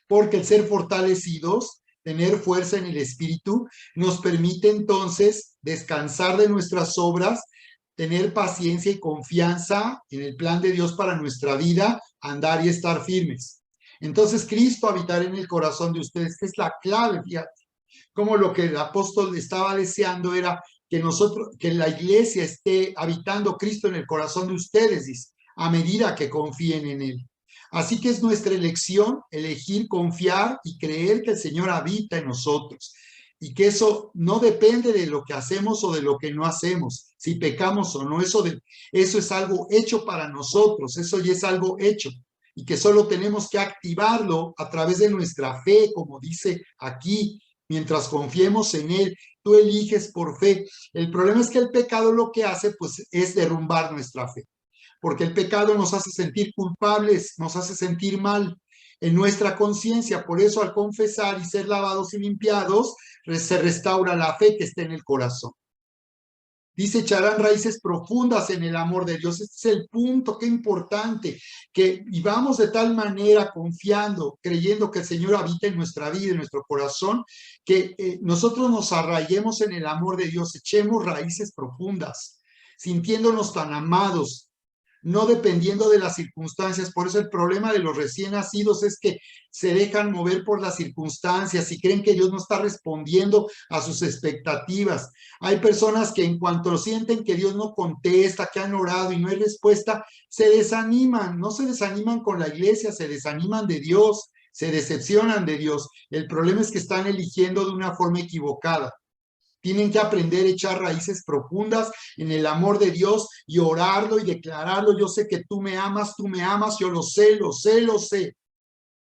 Porque el ser fortalecidos, tener fuerza en el espíritu, nos permite entonces descansar de nuestras obras, tener paciencia y confianza en el plan de Dios para nuestra vida, andar y estar firmes. Entonces Cristo habitará en el corazón de ustedes, que es la clave, fíjate, como lo que el apóstol estaba deseando era que nosotros, que la iglesia esté habitando Cristo en el corazón de ustedes, dice, a medida que confíen en Él. Así que es nuestra elección elegir, confiar y creer que el Señor habita en nosotros y que eso no depende de lo que hacemos o de lo que no hacemos, si pecamos o no, eso es algo hecho para nosotros, eso ya es algo hecho y que solo tenemos que activarlo a través de nuestra fe, como dice aquí, mientras confiemos en Él. Tú eliges por fe. El problema es que el pecado lo que hace pues es derrumbar nuestra fe, porque el pecado nos hace sentir culpables, nos hace sentir mal en nuestra conciencia. Por eso al confesar y ser lavados y limpiados, se restaura la fe que está en el corazón. Dice, echarán raíces profundas en el amor de Dios. Este es el punto, qué importante, que vivamos de tal manera confiando, creyendo que el Señor habita en nuestra vida, en nuestro corazón, que nosotros nos arraiguemos en el amor de Dios, echemos raíces profundas, sintiéndonos tan amados, no dependiendo de las circunstancias. Por eso el problema de los recién nacidos es que se dejan mover por las circunstancias y creen que Dios no está respondiendo a sus expectativas. Hay personas que en cuanto sienten que Dios no contesta, que han orado y no hay respuesta, se desaniman. No se desaniman con la iglesia, se desaniman de Dios, se decepcionan de Dios. El problema es que están eligiendo de una forma equivocada. Tienen que aprender a echar raíces profundas en el amor de Dios y orarlo y declararlo. Yo sé que tú me amas, yo lo sé, lo sé, lo sé.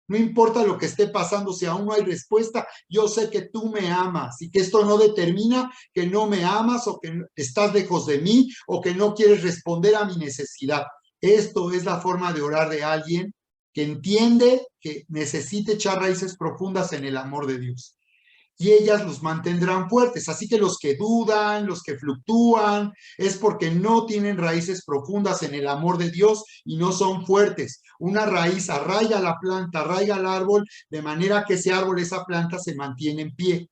No importa lo que esté pasando, si aún no hay respuesta, yo sé que tú me amas y que esto no determina que no me amas o que estás lejos de mí o que no quieres responder a mi necesidad. Esto es la forma de orar de alguien que entiende que necesita echar raíces profundas en el amor de Dios. Y ellas los mantendrán fuertes. Así que los que dudan, los que fluctúan, es porque no tienen raíces profundas en el amor de Dios y no son fuertes. Una raíz arraiga la planta, arraiga el árbol, de manera que ese árbol, esa planta se mantiene en pie.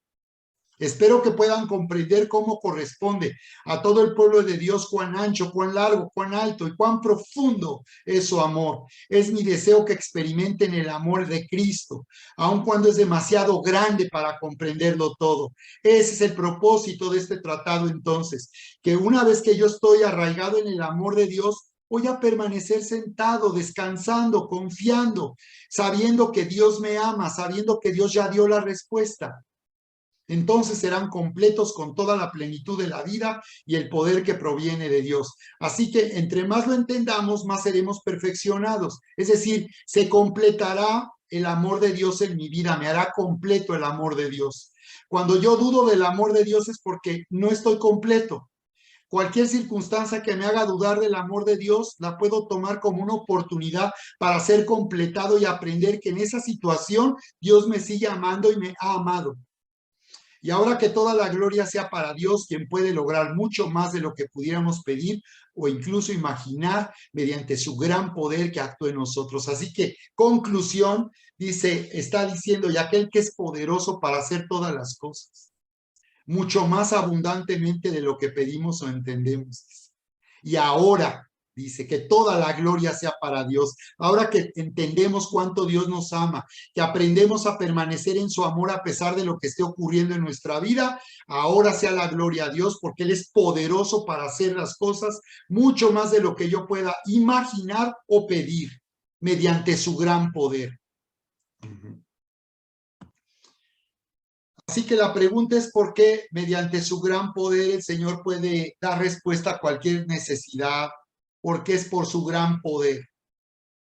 Espero que puedan comprender cómo corresponde a todo el pueblo de Dios cuán ancho, cuán largo, cuán alto y cuán profundo es su amor. Es mi deseo que experimenten el amor de Cristo, aun cuando es demasiado grande para comprenderlo todo. Ese es el propósito de este tratado entonces, que una vez que yo estoy arraigado en el amor de Dios, voy a permanecer sentado, descansando, confiando, sabiendo que Dios me ama, sabiendo que Dios ya dio la respuesta. Entonces serán completos con toda la plenitud de la vida y el poder que proviene de Dios. Así que entre más lo entendamos, más seremos perfeccionados. Es decir, se completará el amor de Dios en mi vida, me hará completo el amor de Dios. Cuando yo dudo del amor de Dios es porque no estoy completo. Cualquier circunstancia que me haga dudar del amor de Dios, la puedo tomar como una oportunidad para ser completado y aprender que en esa situación Dios me sigue amando y me ha amado. Y ahora que toda la gloria sea para Dios, quien puede lograr mucho más de lo que pudiéramos pedir o incluso imaginar mediante su gran poder que actúa en nosotros. Así que, conclusión, dice, está diciendo, y aquel que es poderoso para hacer todas las cosas, mucho más abundantemente de lo que pedimos o entendemos. Y ahora, dice, que toda la gloria sea para Dios. Ahora que entendemos cuánto Dios nos ama, que aprendemos a permanecer en su amor a pesar de lo que esté ocurriendo en nuestra vida, ahora sea la gloria a Dios porque Él es poderoso para hacer las cosas mucho más de lo que yo pueda imaginar o pedir mediante su gran poder. Así que la pregunta es por qué mediante su gran poder el Señor puede dar respuesta a cualquier necesidad, porque es por su gran poder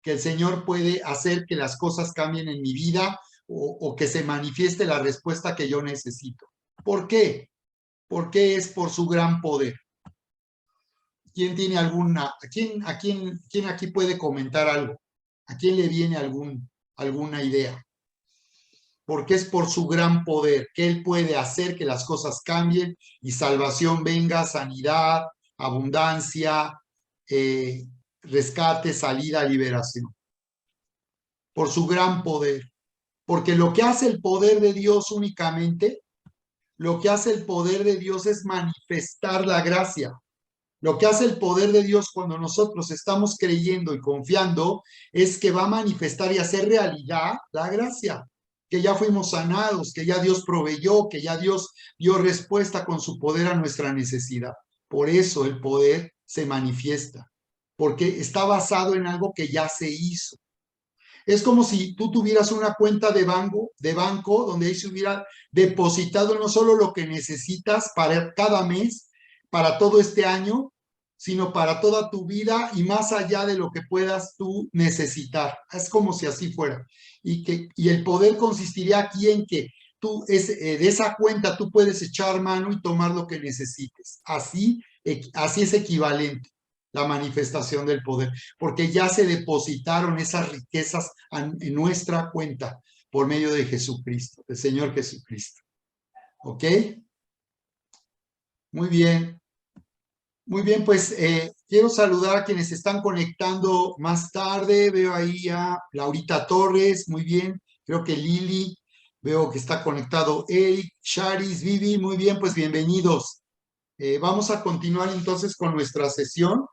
que el Señor puede hacer que las cosas cambien en mi vida o que se manifieste la respuesta que yo necesito. ¿Por qué? Porque es por su gran poder. ¿Quién tiene alguna, quién aquí puede comentar algo? ¿A quién le viene alguna idea? Porque es por su gran poder que Él puede hacer que las cosas cambien y salvación venga, sanidad, abundancia, eh, rescate, salida, liberación. Por su gran poder. Porque lo que hace el poder de Dios únicamente, lo que hace el poder de Dios es manifestar la gracia. Lo que hace el poder de Dios cuando nosotros estamos creyendo y confiando es que va a manifestar y hacer realidad la gracia, que ya fuimos sanados, que ya Dios proveyó, que ya Dios dio respuesta con su poder a nuestra necesidad. Por eso el poder se manifiesta, porque está basado en algo que ya se hizo. Es como si tú tuvieras una cuenta de banco donde ahí se hubiera depositado no solo lo que necesitas para cada mes, para todo este año, sino para toda tu vida y más allá de lo que puedas tú necesitar. Es como si así fuera. Y el poder consistiría aquí en que de esa cuenta tú puedes echar mano y tomar lo que necesites. Así es equivalente la manifestación del poder, porque ya se depositaron esas riquezas en nuestra cuenta por medio de Jesucristo, del Señor Jesucristo. ¿Ok? Muy bien. Muy bien, pues quiero saludar a quienes se están conectando más tarde. Veo ahí a Laurita Torres, muy bien. Creo que Lili, veo que está conectado Eric, Charis, Vivi, muy bien, pues bienvenidos. Vamos a continuar entonces con nuestra sesión.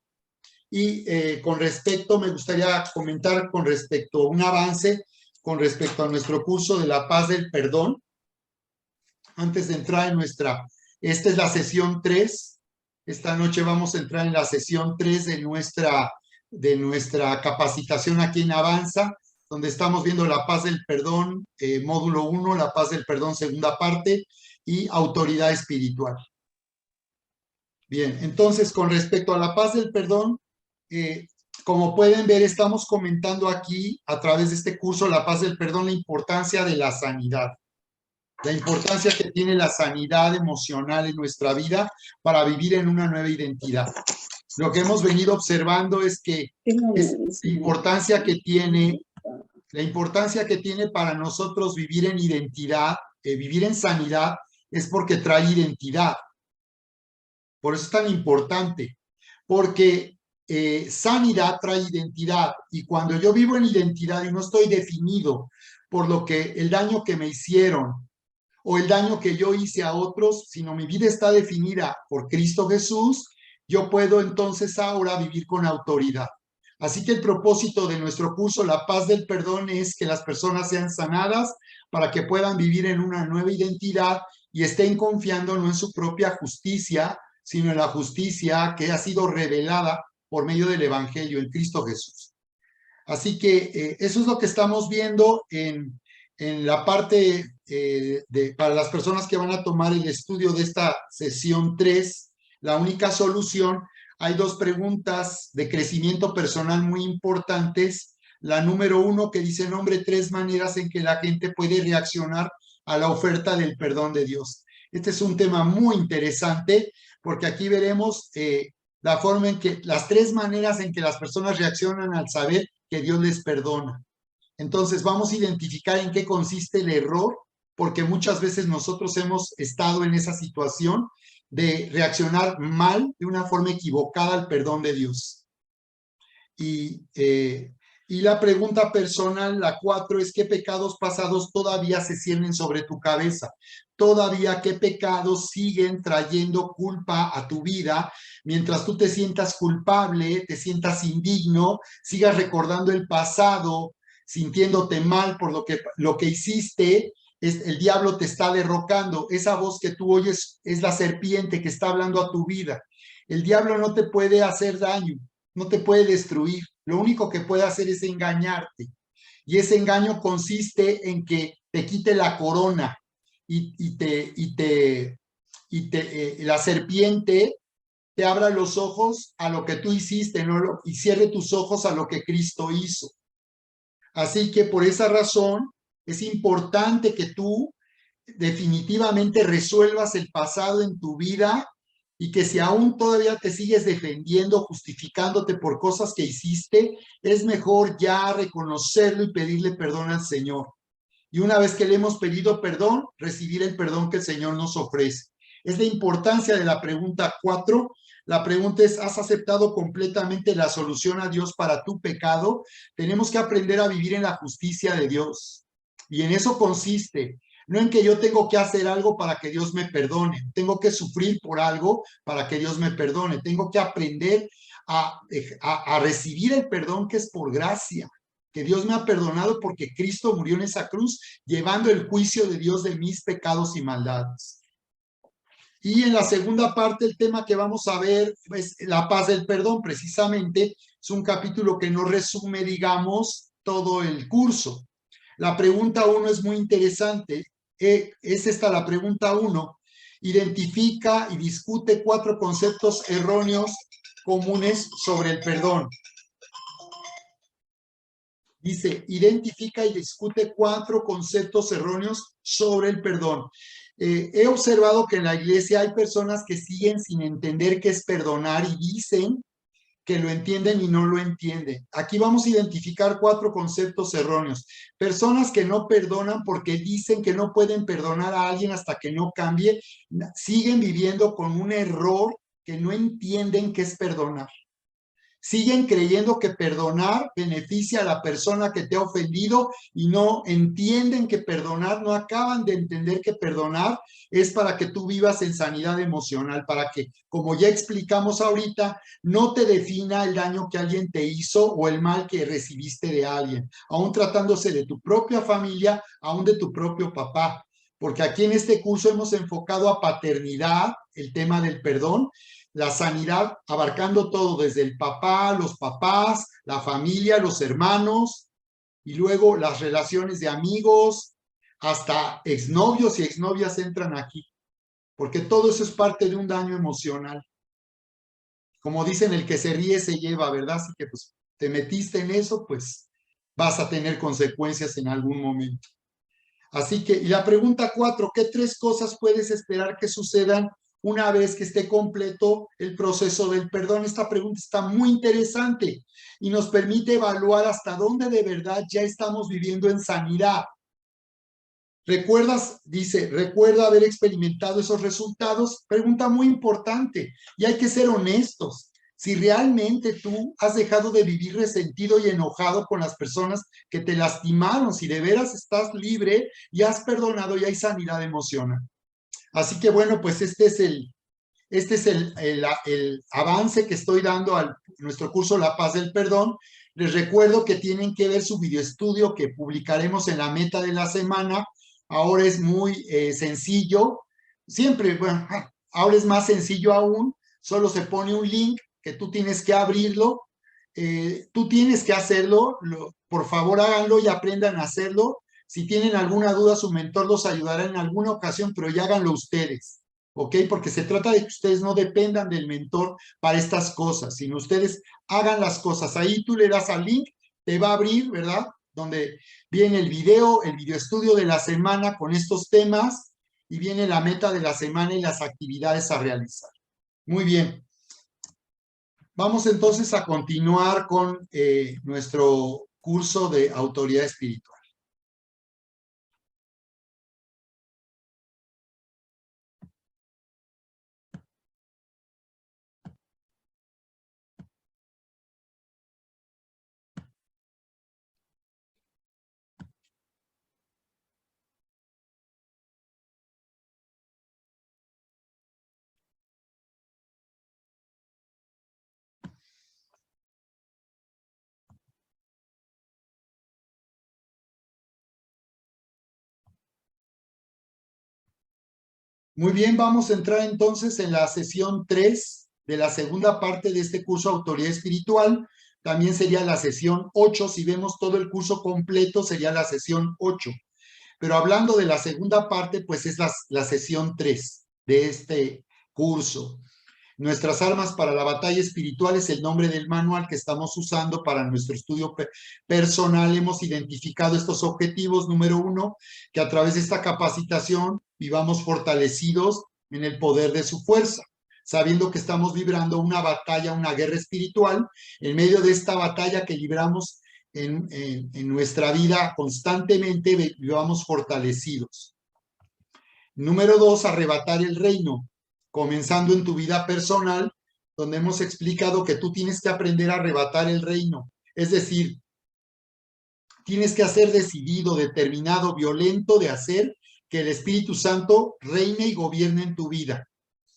Y me gustaría comentar con respecto a un avance, con respecto a nuestro curso de la paz del perdón. Antes de entrar en esta es la sesión 3. Esta noche vamos a entrar en la sesión 3 de nuestra capacitación aquí en Avanza, donde estamos viendo la paz del perdón, módulo 1, la paz del perdón, segunda parte, y autoridad espiritual. Bien, entonces con respecto a la paz del perdón, como pueden ver, estamos comentando aquí a través de este curso, La Paz del Perdón, la importancia de la sanidad, la importancia que tiene la sanidad emocional en nuestra vida para vivir en una nueva identidad. Lo que hemos venido observando es que es la importancia que tiene para nosotros vivir en identidad, vivir en sanidad, es porque trae identidad. Por eso es tan importante, porque sanidad trae identidad y cuando yo vivo en identidad y no estoy definido por el daño que me hicieron o el daño que yo hice a otros, sino mi vida está definida por Cristo Jesús, yo puedo entonces ahora vivir con autoridad. Así que el propósito de nuestro curso, La Paz del Perdón, es que las personas sean sanadas para que puedan vivir en una nueva identidad y estén confiando no en su propia justicia, sino en la justicia que ha sido revelada por medio del Evangelio en Cristo Jesús. Así que eso es lo que estamos viendo en la parte para las personas que van a tomar el estudio de esta sesión 3, la única solución. Hay dos preguntas de crecimiento personal muy importantes. La número 1 que dice, nombre 3 maneras en que la gente puede reaccionar a la oferta del perdón de Dios. Este es un tema muy interesante porque aquí veremos la forma en que, las 3 maneras en que las personas reaccionan al saber que Dios les perdona. Entonces vamos a identificar en qué consiste el error, porque muchas veces nosotros hemos estado en esa situación de reaccionar mal, de una forma equivocada al perdón de Dios. Y la pregunta personal, la 4, es ¿qué pecados pasados todavía se cierne sobre tu cabeza? Todavía qué pecados siguen trayendo culpa a tu vida, mientras tú te sientas culpable, te sientas indigno, sigas recordando el pasado, sintiéndote mal por lo que hiciste, el diablo te está derrocando. Esa voz que tú oyes es la serpiente que está hablando a tu vida. El diablo no te puede hacer daño, no te puede destruir. Lo único que puede hacer es engañarte. Y ese engaño consiste en que te quite la corona la serpiente te abra los ojos a lo que tú hiciste, ¿no? Y cierre tus ojos a lo que Cristo hizo. Así que por esa razón es importante que tú definitivamente resuelvas el pasado en tu vida y que si aún todavía te sigues defendiendo, justificándote por cosas que hiciste, es mejor ya reconocerlo y pedirle perdón al Señor. Y una vez que le hemos pedido perdón, recibir el perdón que el Señor nos ofrece. Es la importancia de la pregunta 4. La pregunta es, ¿has aceptado completamente la solución a Dios para tu pecado? Tenemos que aprender a vivir en la justicia de Dios. Y en eso consiste, no en que yo tengo que hacer algo para que Dios me perdone, tengo que sufrir por algo para que Dios me perdone, tengo que aprender a recibir el perdón que es por gracia, que Dios me ha perdonado porque Cristo murió en esa cruz, llevando el juicio de Dios de mis pecados y maldades. Y en la segunda parte, el tema que vamos a ver es la paz del perdón. Precisamente es un capítulo que no resume, digamos, todo el curso. La pregunta 1 es muy interesante. Es esta la pregunta 1. Identifica y discute 4 conceptos erróneos comunes sobre el perdón. Dice, identifica y discute 4 conceptos erróneos sobre el perdón. He observado que en la iglesia hay personas que siguen sin entender qué es perdonar y dicen que lo entienden y no lo entienden. Aquí vamos a identificar 4 conceptos erróneos. Personas que no perdonan porque dicen que no pueden perdonar a alguien hasta que no cambie, siguen viviendo con un error que no entienden qué es perdonar. Siguen creyendo que perdonar beneficia a la persona que te ha ofendido y no entienden que perdonar, no acaban de entender que perdonar es para que tú vivas en sanidad emocional, para que, como ya explicamos ahorita, no te defina el daño que alguien te hizo o el mal que recibiste de alguien, aún tratándose de tu propia familia, aún de tu propio papá. Porque aquí en este curso hemos enfocado a paternidad, el tema del perdón, la sanidad abarcando todo, desde el papá, los papás, la familia, los hermanos, y luego las relaciones de amigos, hasta exnovios y exnovias entran aquí, porque todo eso es parte de un daño emocional. Como dicen, el que se ríe se lleva, ¿verdad? Así que pues te metiste en eso, pues vas a tener consecuencias en algún momento. Así que, y la pregunta 4, ¿qué 3 cosas puedes esperar que sucedan una vez que esté completo el proceso del perdón? Esta pregunta está muy interesante y nos permite evaluar hasta dónde de verdad ya estamos viviendo en sanidad. ¿Recuerdas? Dice, ¿recuerda haber experimentado esos resultados? Pregunta muy importante y hay que ser honestos. Si realmente tú has dejado de vivir resentido y enojado con las personas que te lastimaron, si de veras estás libre y has perdonado y hay sanidad emocional. Así que bueno, pues este es el avance que estoy dando a nuestro curso La Paz del Perdón. Les recuerdo que tienen que ver su videoestudio que publicaremos en la meta de la semana. Ahora es muy sencillo. Siempre, bueno, ahora es más sencillo aún. Solo se pone un link que tú tienes que abrirlo. Tú tienes que hacerlo. Por favor, háganlo y aprendan a hacerlo. Si tienen alguna duda, su mentor los ayudará en alguna ocasión, pero ya háganlo ustedes. ¿Ok? Porque se trata de que ustedes no dependan del mentor para estas cosas, sino ustedes hagan las cosas. Ahí tú le das al link, te va a abrir, ¿verdad? Donde viene el video estudio de la semana con estos temas y viene la meta de la semana y las actividades a realizar. Muy bien. Vamos entonces a continuar con nuestro curso de autoridad espiritual. Muy bien, vamos a entrar entonces en la sesión 3 de la segunda parte de este curso Autoridad Espiritual. También sería la sesión 8. Si vemos todo el curso completo, sería la sesión 8. Pero hablando de la segunda parte, pues es la sesión 3 de este curso. Nuestras armas para la batalla espiritual es el nombre del manual que estamos usando para nuestro estudio personal. Hemos identificado estos objetivos. Número 1, que a través de esta capacitación vivamos fortalecidos en el poder de su fuerza. sabiendo que estamos librando una batalla, una guerra espiritual, en medio de esta batalla que libramos en nuestra vida constantemente, vivamos fortalecidos. Número 2, arrebatar el reino, comenzando en tu vida personal, donde hemos explicado que tú tienes que aprender a arrebatar el reino, es decir, tienes que ser decidido, determinado, violento de hacer que el Espíritu Santo reine y gobierne en tu vida.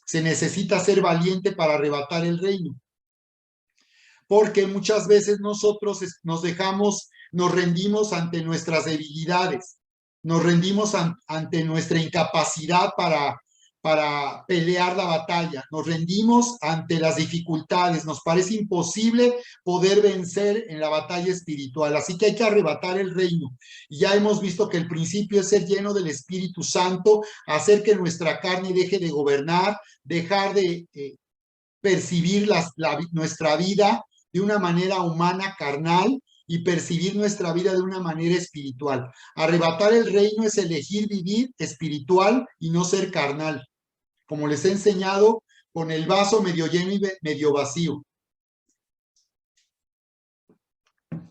Se necesita ser valiente para arrebatar el reino, porque muchas veces nosotros nos rendimos ante nuestras debilidades, nos rendimos ante nuestra incapacidad para pelear la batalla, nos rendimos ante las dificultades, nos parece imposible poder vencer en la batalla espiritual, así que hay que arrebatar el reino. Y ya hemos visto que el principio es ser lleno del Espíritu Santo, hacer que nuestra carne deje de gobernar, dejar de percibir nuestra vida de una manera humana, carnal, y percibir nuestra vida de una manera espiritual. Arrebatar el reino es elegir vivir espiritual y no ser carnal, como les he enseñado, con el vaso medio lleno y medio vacío.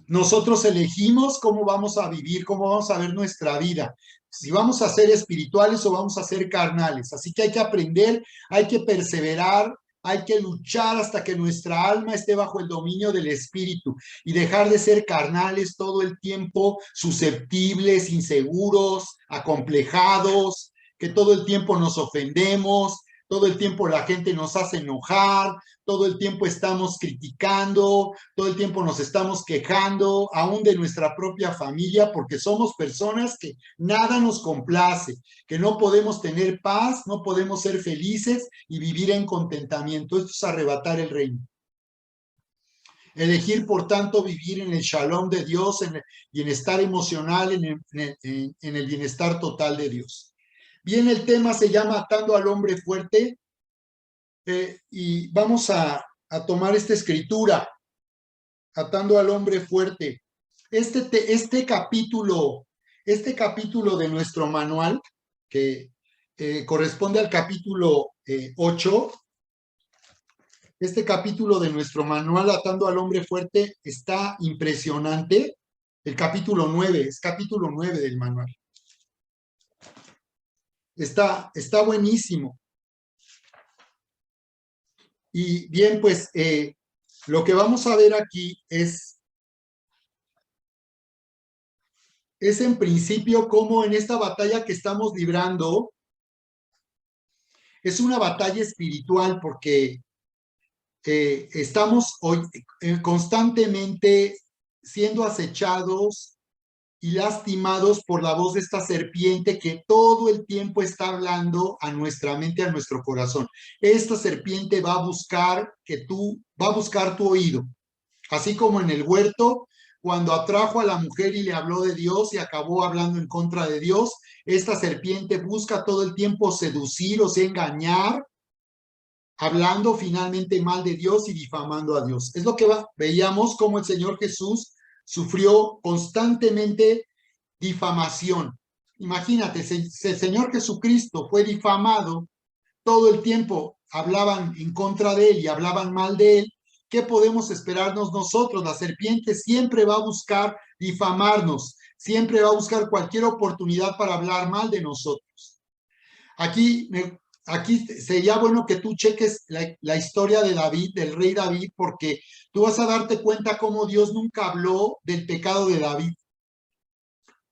Nosotros elegimos cómo vamos a vivir, cómo vamos a ver nuestra vida, si vamos a ser espirituales o vamos a ser carnales. Así que hay que aprender, hay que perseverar, hay que luchar hasta que nuestra alma esté bajo el dominio del Espíritu y dejar de ser carnales todo el tiempo, susceptibles, inseguros, acomplejados, que todo el tiempo nos ofendemos, todo el tiempo la gente nos hace enojar, todo el tiempo estamos criticando, todo el tiempo nos estamos quejando, aún de nuestra propia familia, porque somos personas que nada nos complace, que no podemos tener paz, no podemos ser felices y vivir en contentamiento. Esto es arrebatar el reino. Elegir, por tanto, vivir en el shalom de Dios, en el bienestar emocional, en el bienestar total de Dios. Bien, el tema se llama Atando al hombre fuerte, y vamos a tomar esta escritura, Atando al hombre fuerte. Este capítulo de nuestro manual, que corresponde al capítulo 8, este capítulo de nuestro manual, Atando al hombre fuerte, está impresionante. El capítulo 9, es capítulo 9 del manual. Está buenísimo. Y bien, pues lo que vamos a ver aquí es en principio cómo en esta batalla que estamos librando, es una batalla espiritual porque estamos hoy constantemente siendo acechados y lastimados por la voz de esta serpiente que todo el tiempo está hablando a nuestra mente, a nuestro corazón. Esta serpiente va a buscar tu oído, así como en el huerto, cuando atrajo a la mujer y le habló de Dios y acabó hablando en contra de Dios. Esta serpiente busca todo el tiempo seducir, o sea, engañar, hablando finalmente mal de Dios y difamando a Dios. Es lo que veíamos como el Señor Jesús sufrió constantemente difamación. Imagínate, el Señor Jesucristo fue difamado, todo el tiempo hablaban en contra de él y hablaban mal de él. ¿Qué podemos esperarnos nosotros? La serpiente siempre va a buscar difamarnos, siempre va a buscar cualquier oportunidad para hablar mal de nosotros. Aquí sería bueno que tú cheques la historia de David, del rey David, porque tú vas a darte cuenta cómo Dios nunca habló del pecado de David.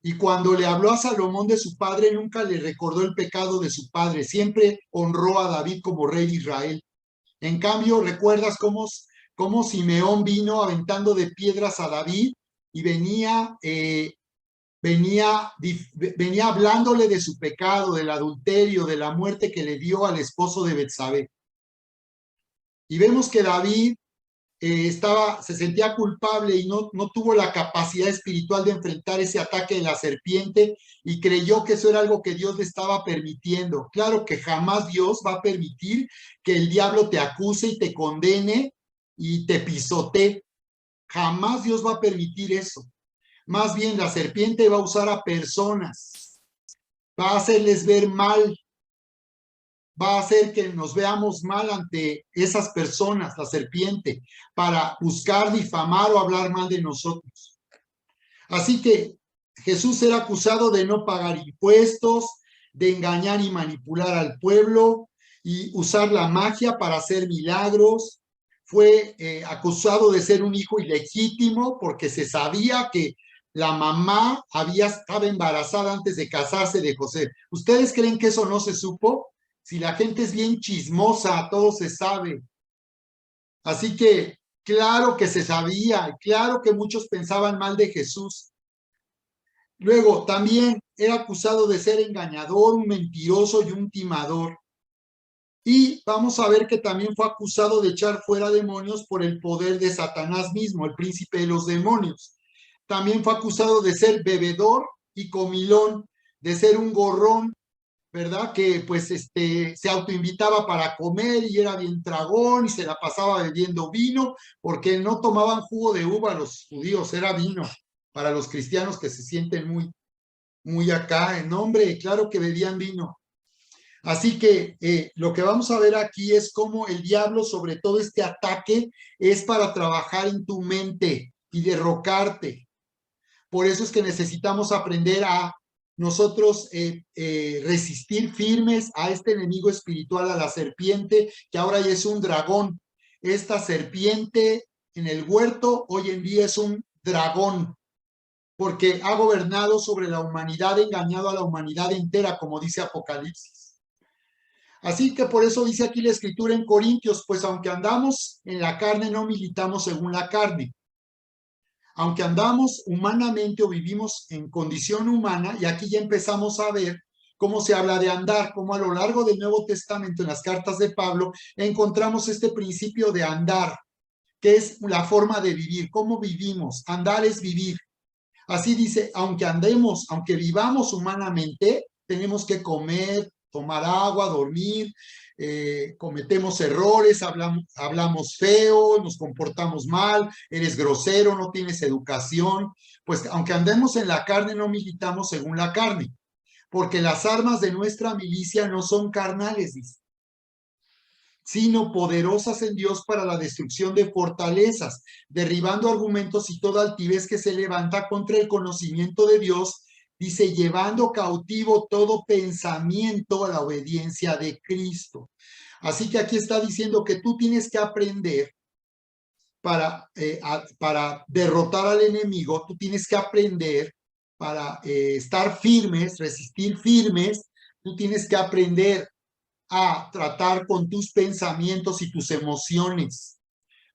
Y cuando le habló a Salomón de su padre, nunca le recordó el pecado de su padre. Siempre honró a David como rey de Israel. En cambio, ¿recuerdas cómo Simeón vino aventando de piedras a David y venía hablándole de su pecado, del adulterio, de la muerte que le dio al esposo de Betsabé? Y vemos que David se sentía culpable y no tuvo la capacidad espiritual de enfrentar ese ataque de la serpiente y creyó que eso era algo que Dios le estaba permitiendo. Claro que jamás Dios va a permitir que el diablo te acuse y te condene y te pisotee. Jamás Dios va a permitir eso. Más bien, la serpiente va a usar a personas, va a hacerles ver mal va a hacer que nos veamos mal ante esas personas, la serpiente, para buscar difamar o hablar mal de nosotros. Así que Jesús era acusado de no pagar impuestos, de engañar y manipular al pueblo y usar la magia para hacer milagros. Fue acusado de ser un hijo ilegítimo porque se sabía que la mamá estaba embarazada antes de casarse de José. ¿Ustedes creen que eso no se supo? Si la gente es bien chismosa, todo se sabe. Así que claro que se sabía, claro que muchos pensaban mal de Jesús. Luego, también era acusado de ser engañador, un mentiroso y un timador. Y vamos a ver que también fue acusado de echar fuera demonios por el poder de Satanás mismo, el príncipe de los demonios. También fue acusado de ser bebedor y comilón, de ser un gorrón, ¿verdad? Que pues se autoinvitaba para comer y era bien tragón y se la pasaba bebiendo vino, porque no tomaban jugo de uva los judíos, era vino para los cristianos que se sienten muy acá, en nombre, claro que bebían vino. Así que lo que vamos a ver aquí es cómo el diablo, sobre todo este ataque, es para trabajar en tu mente y derrocarte. Por eso es que necesitamos aprender a nosotros resistir firmes a este enemigo espiritual, a la serpiente, que ahora ya es un dragón. Esta serpiente en el huerto hoy en día es un dragón, porque ha gobernado sobre la humanidad, engañado a la humanidad entera, como dice Apocalipsis. Así que por eso dice aquí la escritura en Corintios, pues aunque andamos en la carne, no militamos según la carne. Aunque andamos humanamente o vivimos en condición humana, y aquí ya empezamos a ver cómo se habla de andar, cómo a lo largo del Nuevo Testamento, en las cartas de Pablo, encontramos este principio de andar, que es la forma de vivir, cómo vivimos. Andar es vivir. Así dice, aunque andemos, aunque vivamos humanamente, tenemos que comer, tomar agua, dormir, cometemos errores, hablamos feo, nos comportamos mal, eres grosero, no tienes educación. Pues aunque andemos en la carne, no militamos según la carne, porque las armas de nuestra milicia no son carnales, dice, sino poderosas en Dios para la destrucción de fortalezas, derribando argumentos y toda altivez que se levanta contra el conocimiento de Dios, dice, llevando cautivo todo pensamiento a la obediencia de Cristo. Así que aquí está diciendo que tú tienes que aprender para derrotar al enemigo, tú tienes que aprender para estar firmes, resistir firmes, tú tienes que aprender a tratar con tus pensamientos y tus emociones,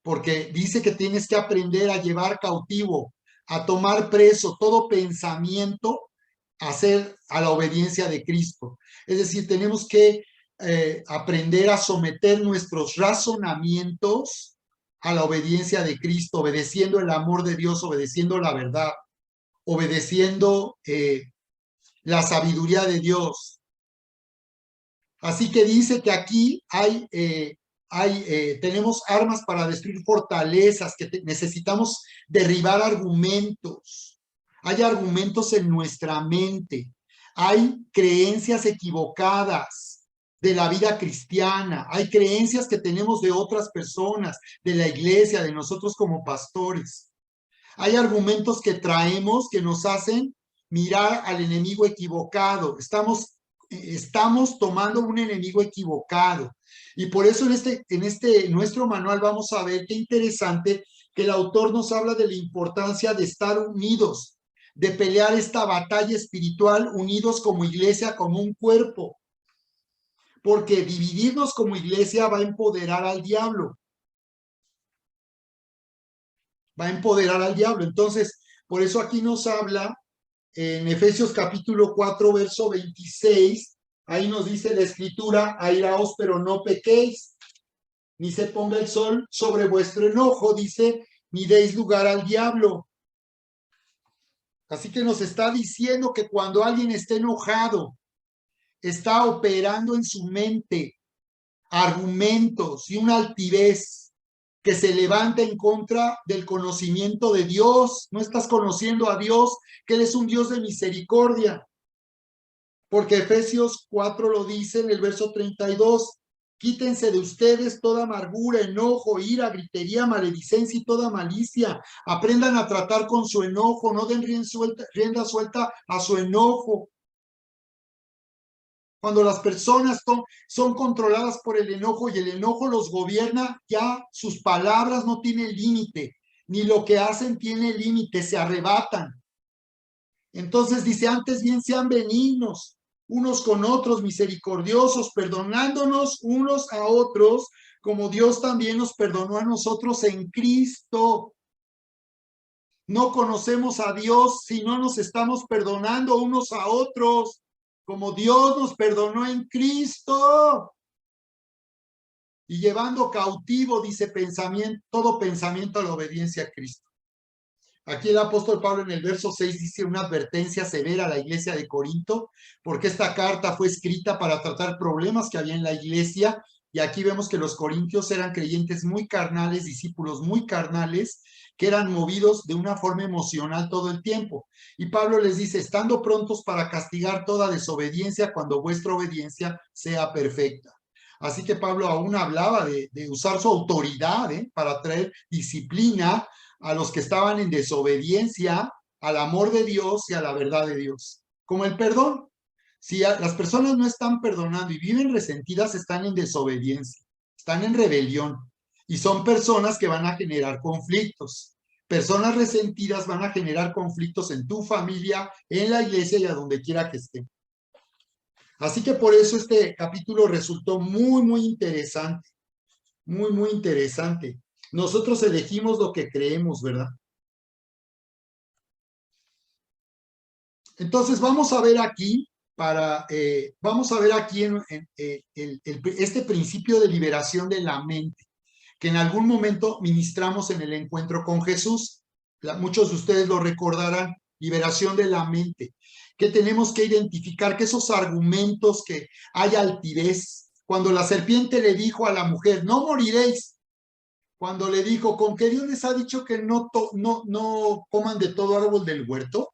porque dice que tienes que aprender a llevar cautivo, a tomar preso todo pensamiento, a hacer a la obediencia de Cristo. Es decir, tenemos que aprender a someter nuestros razonamientos a la obediencia de Cristo, obedeciendo el amor de Dios, obedeciendo la verdad, obedeciendo la sabiduría de Dios. Así que dice que aquí tenemos armas para destruir fortalezas, que necesitamos derribar argumentos. Hay argumentos en nuestra mente. Hay creencias equivocadas de la vida cristiana. Hay creencias que tenemos de otras personas, de la iglesia, de nosotros como pastores. Hay argumentos que traemos que nos hacen mirar al enemigo equivocado. Estamos tomando un enemigo equivocado. Y por eso nuestro manual vamos a ver qué interesante que el autor nos habla de la importancia de estar unidos, de pelear esta batalla espiritual unidos como iglesia, como un cuerpo. Porque dividirnos como iglesia va a empoderar al diablo. Va a empoderar al diablo. Entonces, por eso aquí nos habla en Efesios capítulo 4, verso 26, ahí nos dice la escritura, airaos pero no pequéis, ni se ponga el sol sobre vuestro enojo, dice, ni deis lugar al diablo. Así que nos está diciendo que cuando alguien está enojado, está operando en su mente argumentos y una altivez que se levanta en contra del conocimiento de Dios. No estás conociendo a Dios, que Él es un Dios de misericordia. porque Efesios 4 lo dice en el verso 32. Quítense de ustedes toda amargura, enojo, ira, gritería, maledicencia y toda malicia. Aprendan a tratar con su enojo, no den rienda suelta a su enojo. Cuando las personas son controladas por el enojo y el enojo los gobierna, ya sus palabras no tienen límite, ni lo que hacen tiene límite, se arrebatan. Entonces dice, antes bien sean benignos unos con otros, misericordiosos, perdonándonos unos a otros, como Dios también nos perdonó a nosotros en Cristo. No conocemos a Dios si no nos estamos perdonando unos a otros, como Dios nos perdonó en Cristo. Y llevando cautivo, dice, todo pensamiento a la obediencia a Cristo. Aquí el apóstol Pablo en el verso 6 dice una advertencia severa a la iglesia de Corinto, porque esta carta fue escrita para tratar problemas que había en la iglesia, y aquí vemos que los corintios eran creyentes muy carnales, discípulos muy carnales, que eran movidos de una forma emocional todo el tiempo. Y Pablo les dice, estando prontos para castigar toda desobediencia cuando vuestra obediencia sea perfecta. Así que Pablo aún hablaba de usar su autoridad para traer disciplina a los que estaban en desobediencia al amor de Dios y a la verdad de Dios. Como el perdón. Si las personas no están perdonando y viven resentidas, están en desobediencia, están en rebelión y son personas que van a generar conflictos. Personas resentidas van a generar conflictos en tu familia, en la iglesia y a donde quiera que estén. Así que por eso este capítulo resultó muy, muy interesante. Muy, muy interesante. Nosotros elegimos lo que creemos, ¿verdad? Entonces vamos a ver aquí, vamos a ver aquí este principio de liberación de la mente, que en algún momento ministramos en el encuentro con Jesús. Muchos de ustedes lo recordarán, liberación de la mente, que tenemos que identificar que esos argumentos que hay altivez, cuando la serpiente le dijo a la mujer, no moriréis, cuando le dijo, ¿con qué Dios les ha dicho que no coman de todo árbol del huerto?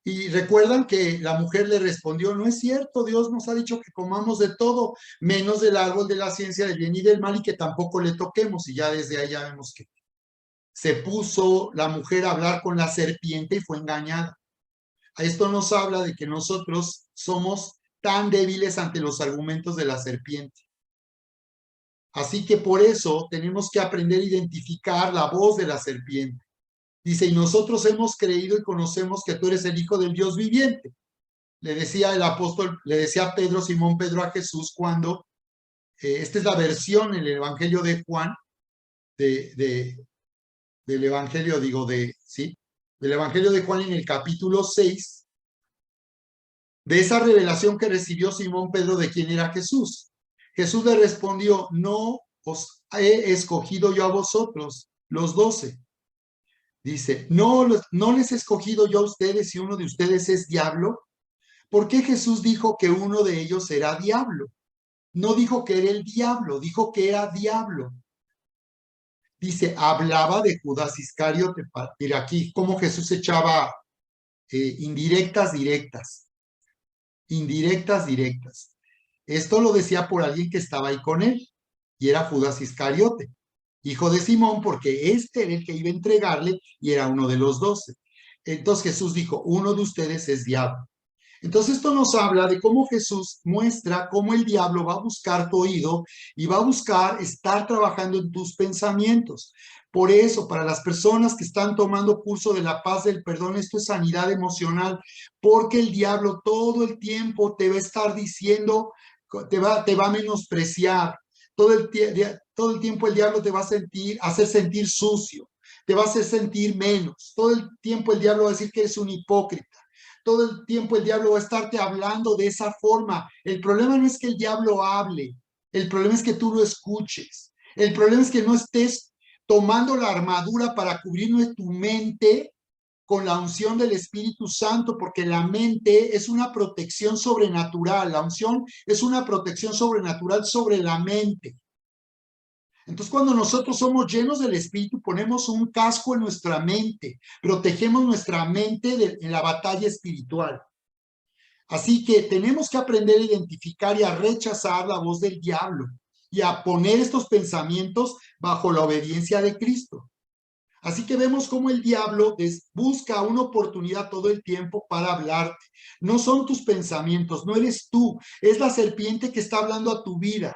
Y recuerdan que la mujer le respondió, no es cierto, Dios nos ha dicho que comamos de todo, menos del árbol de la ciencia del bien y del mal y que tampoco le toquemos. Y ya desde ahí ya vemos que se puso la mujer a hablar con la serpiente y fue engañada. Esto nos habla de que nosotros somos tan débiles ante los argumentos de la serpiente. Así que por eso tenemos que aprender a identificar la voz de la serpiente. Dice, y nosotros hemos creído y conocemos que tú eres el Hijo del Dios viviente. Le decía el apóstol, le decía Pedro, Simón Pedro a Jesús cuando, esta es la versión en el Evangelio de Juan, del Evangelio, ¿sí? Del Evangelio de Juan en el capítulo 6, de esa revelación que recibió Simón Pedro de quién era Jesús. Jesús le respondió, no os he escogido yo a vosotros, los 12. Dice, no les he escogido yo a ustedes y uno de ustedes es diablo. ¿Por qué Jesús dijo que uno de ellos era diablo? No dijo que era el diablo, dijo que era diablo. Dice, hablaba de Judas Iscariote. Mira aquí cómo Jesús echaba indirectas, directas. Indirectas, directas. Esto lo decía por alguien que estaba ahí con él, y era Judas Iscariote, hijo de Simón, porque este era el que iba a entregarle y era uno de los 12. Entonces Jesús dijo, uno de ustedes es diablo. Entonces esto nos habla de cómo Jesús muestra cómo el diablo va a buscar tu oído y va a buscar estar trabajando en tus pensamientos. Por eso, para las personas que están tomando curso de la paz del perdón, esto es sanidad emocional, porque el diablo todo el tiempo te va a estar diciendo, te va a menospreciar. Todo el tiempo el diablo te va a hacer sentir sucio, te va a hacer sentir menos. Todo el tiempo el diablo va a decir que eres un hipócrita. Todo el tiempo el diablo va a estarte hablando de esa forma. El problema no es que el diablo hable, el problema es que tú lo escuches. El problema es que no estés tomando la armadura para cubrir tu mente con la unción del Espíritu Santo, porque la mente es una protección sobrenatural. La unción es una protección sobrenatural sobre la mente. Entonces, cuando nosotros somos llenos del Espíritu, ponemos un casco en nuestra mente, protegemos nuestra mente en la batalla espiritual. Así que tenemos que aprender a identificar y a rechazar la voz del diablo y a poner estos pensamientos bajo la obediencia de Cristo. Así que vemos cómo el diablo busca una oportunidad todo el tiempo para hablarte. No son tus pensamientos, no eres tú, es la serpiente que está hablando a tu vida.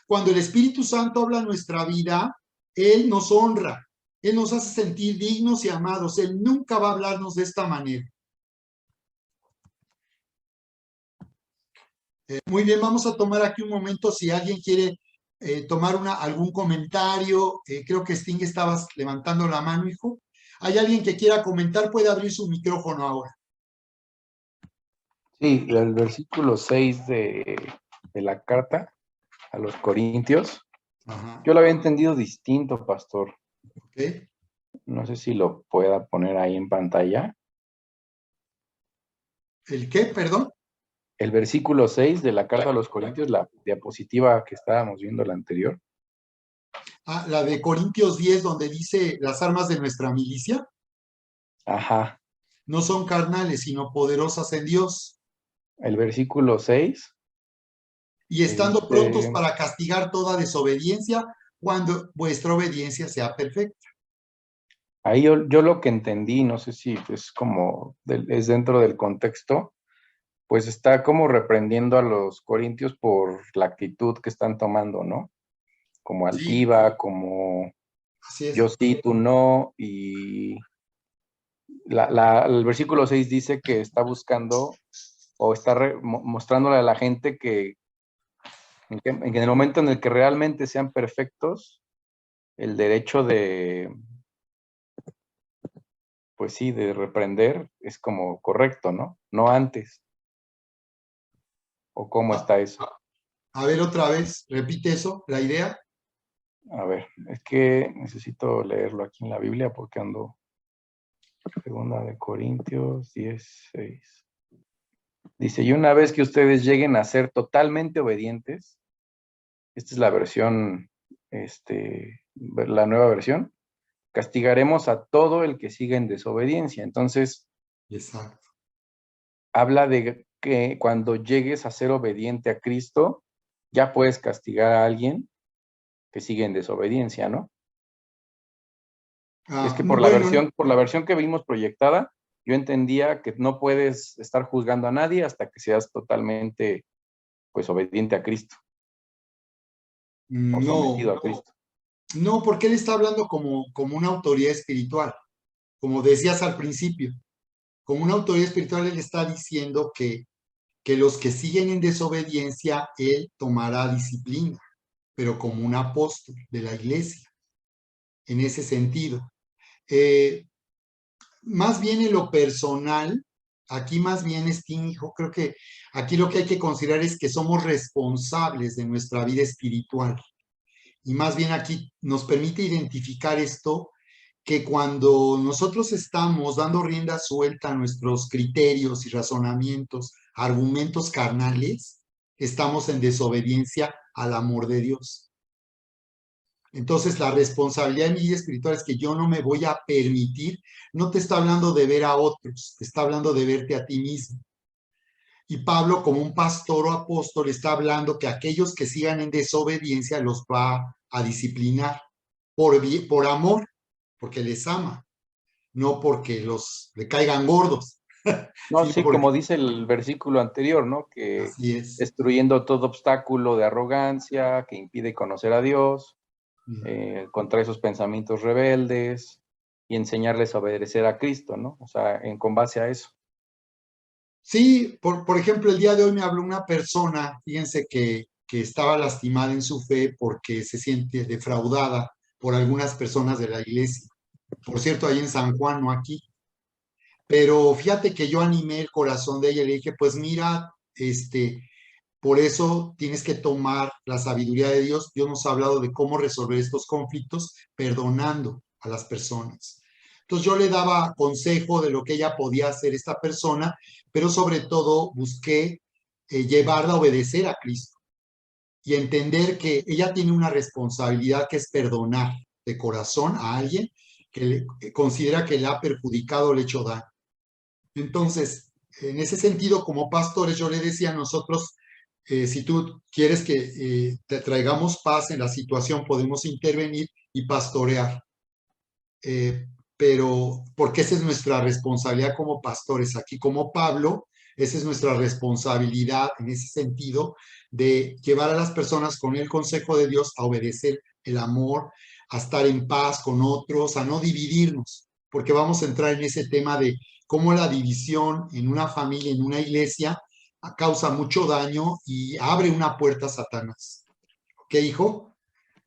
Cuando el Espíritu Santo habla a nuestra vida, Él nos honra, Él nos hace sentir dignos y amados. Él nunca va a hablarnos de esta manera. Muy bien, vamos a tomar aquí un momento si alguien quiere tomar algún comentario. Creo que Sting estabas levantando la mano, hijo. ¿Hay alguien que quiera comentar? Puede abrir su micrófono ahora. Sí, el versículo 6 de la carta a los Corintios, Ajá. yo lo había entendido distinto, pastor. Okay. No sé si lo pueda poner ahí en pantalla. ¿El qué? Perdón. El versículo 6 de la carta a los Corintios, la diapositiva que estábamos viendo la anterior. Ah, la de Corintios 10, donde dice las armas de nuestra milicia Ajá, no son carnales, sino poderosas en Dios. el versículo 6 Y que estando prontos dice, para castigar toda desobediencia cuando vuestra obediencia sea perfecta. ahí yo lo que entendí, no sé si es como, es dentro del contexto, pues está como reprendiendo a los corintios por la actitud que están tomando, ¿no? Como Sí, altiva, como así es. yo sí, tú no, y el versículo 6 dice que está buscando o está mostrándole a la gente que en el momento en el que realmente sean perfectos, el derecho de, pues sí, de reprender es como correcto, ¿no? No antes. ¿O cómo está eso? A ver otra vez, repite eso, la idea. A ver, es que necesito leerlo aquí en la Biblia porque ando. Segunda de Corintios 10:6. Dice, y una vez que ustedes lleguen a ser totalmente obedientes, esta es la versión, la nueva versión, castigaremos a todo el que siga en desobediencia. Entonces, Exacto. habla de que cuando llegues a ser obediente a Cristo, ya puedes castigar a alguien que sigue en desobediencia, ¿no? Es que Bueno, por la versión que vimos proyectada, yo entendía que no puedes estar juzgando a nadie hasta que seas totalmente, pues, obediente a Cristo o sometido no, a Cristo. no, porque él está hablando como una autoridad espiritual, como decías al principio, como una autoridad espiritual él está diciendo que los que siguen en desobediencia, él tomará disciplina, pero como un apóstol de la iglesia, en ese sentido. Eh, Más bien en lo personal, aquí más bien, hijo, creo que aquí lo que hay que considerar es que somos responsables de nuestra vida espiritual. Y más bien aquí nos permite identificar esto, que cuando nosotros estamos dando rienda suelta a nuestros criterios y razonamientos, argumentos carnales, estamos en desobediencia al amor de Dios. Entonces, la responsabilidad de mi vida espiritual es que yo no me voy a permitir, no te está hablando de ver a otros, te está hablando de verte a ti mismo. Y Pablo, como un pastor o apóstol, está hablando que aquellos que sigan en desobediencia los va a disciplinar por amor, porque les ama, no porque le caigan gordos. No, Sí, sí, porque como dice el versículo anterior, ¿no? Que así es. destruyendo todo obstáculo de arrogancia que impide conocer a Dios, contra esos pensamientos rebeldes y enseñarles a obedecer a Cristo, ¿no? O sea, con base a eso. Sí, por ejemplo, el día de hoy me habló una persona, fíjense que estaba lastimada en su fe porque se siente defraudada por algunas personas de la iglesia. Por cierto, ahí en San Juan, no aquí. Pero fíjate que yo animé el corazón de ella y le dije, pues mira, por eso tienes que tomar la sabiduría de Dios. Dios nos ha hablado de cómo resolver estos conflictos perdonando a las personas. Entonces yo le daba consejo de lo que ella podía hacer esta persona, pero sobre todo busqué llevarla a obedecer a Cristo y entender que ella tiene una responsabilidad que es perdonar de corazón a alguien que considera que le ha perjudicado o le ha hecho daño. Entonces, en ese sentido, como pastores, yo le decía a nosotros, si tú quieres que te traigamos paz en la situación, podemos intervenir y pastorear. Pero porque esa es nuestra responsabilidad como pastores. Aquí como Pablo, esa es nuestra responsabilidad en ese sentido de llevar a las personas con el consejo de Dios a obedecer el amor, a estar en paz con otros, a no dividirnos, porque vamos a entrar en ese tema de cómo la división en una familia, en una iglesia, causa mucho daño y abre una puerta a Satanás. ¿Ok, hijo?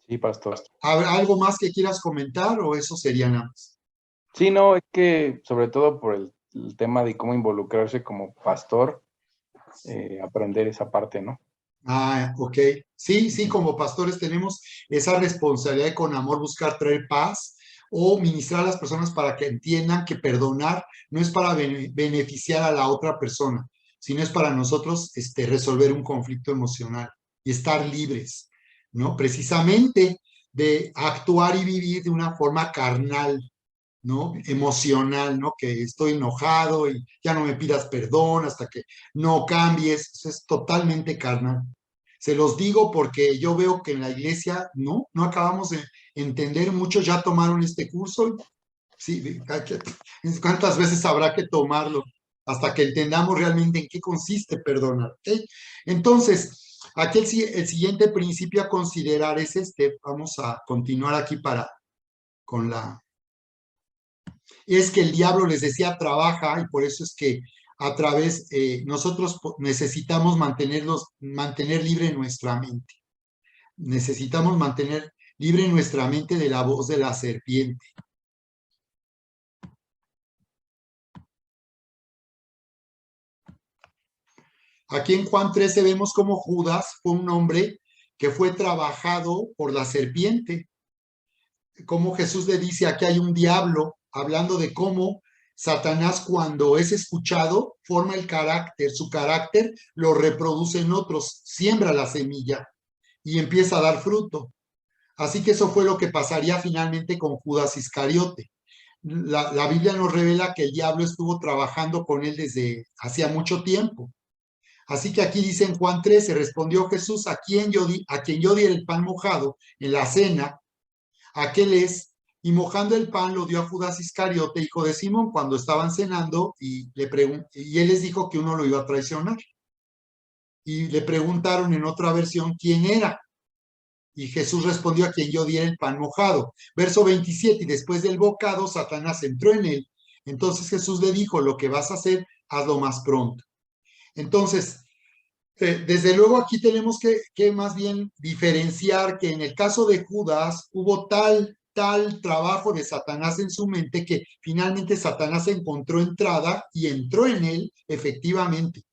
Sí, pastor. ¿Habrá algo más que quieras comentar o eso sería nada más? Sí, no, es que sobre todo por el tema de cómo involucrarse como pastor, aprender esa parte, ¿no? Ah, ok. Sí, sí, como pastores tenemos esa responsabilidad de con amor buscar traer paz o ministrar a las personas para que entiendan que perdonar no es para beneficiar a la otra persona, sino es para nosotros resolver un conflicto emocional y estar libres, ¿no? Precisamente de actuar y vivir de una forma carnal, ¿no? Emocional, ¿no? Que estoy enojado y ya no me pidas perdón hasta que no cambies. Eso es totalmente carnal. Se los digo porque yo veo que en la iglesia no acabamos de entender. Muchos ya tomaron este curso. Sí, ¿cuántas veces habrá que tomarlo hasta que entendamos realmente en qué consiste perdonar? ¿Ok? Entonces, aquí el siguiente principio a considerar es este. Vamos a continuar aquí con es que el diablo les decía trabaja y por eso es que a través, nosotros necesitamos mantener libre nuestra mente. Necesitamos mantener libre nuestra mente de la voz de la serpiente. Aquí en Juan 13 vemos cómo Judas fue un hombre que fue trabajado por la serpiente. Como Jesús le dice, aquí hay un diablo, hablando de cómo Satanás cuando es escuchado forma el carácter, su carácter lo reproduce en otros, siembra la semilla y empieza a dar fruto. Así que eso fue lo que pasaría finalmente con Judas Iscariote. La Biblia nos revela que el diablo estuvo trabajando con él desde hacía mucho tiempo. Así que aquí dice en Juan 13, respondió Jesús, a quien yo di el pan mojado en la cena, aquel es, y mojando el pan lo dio a Judas Iscariote, hijo de Simón, cuando estaban cenando y él les dijo que uno lo iba a traicionar. Y le preguntaron en otra versión quién era. Y Jesús respondió a quien yo diera el pan mojado. Verso 27, y después del bocado, Satanás entró en él. Entonces Jesús le dijo, lo que vas a hacer, hazlo más pronto. Entonces, desde luego aquí tenemos que más bien diferenciar que en el caso de Judas hubo tal trabajo de Satanás en su mente que finalmente Satanás encontró entrada y entró en él efectivamente.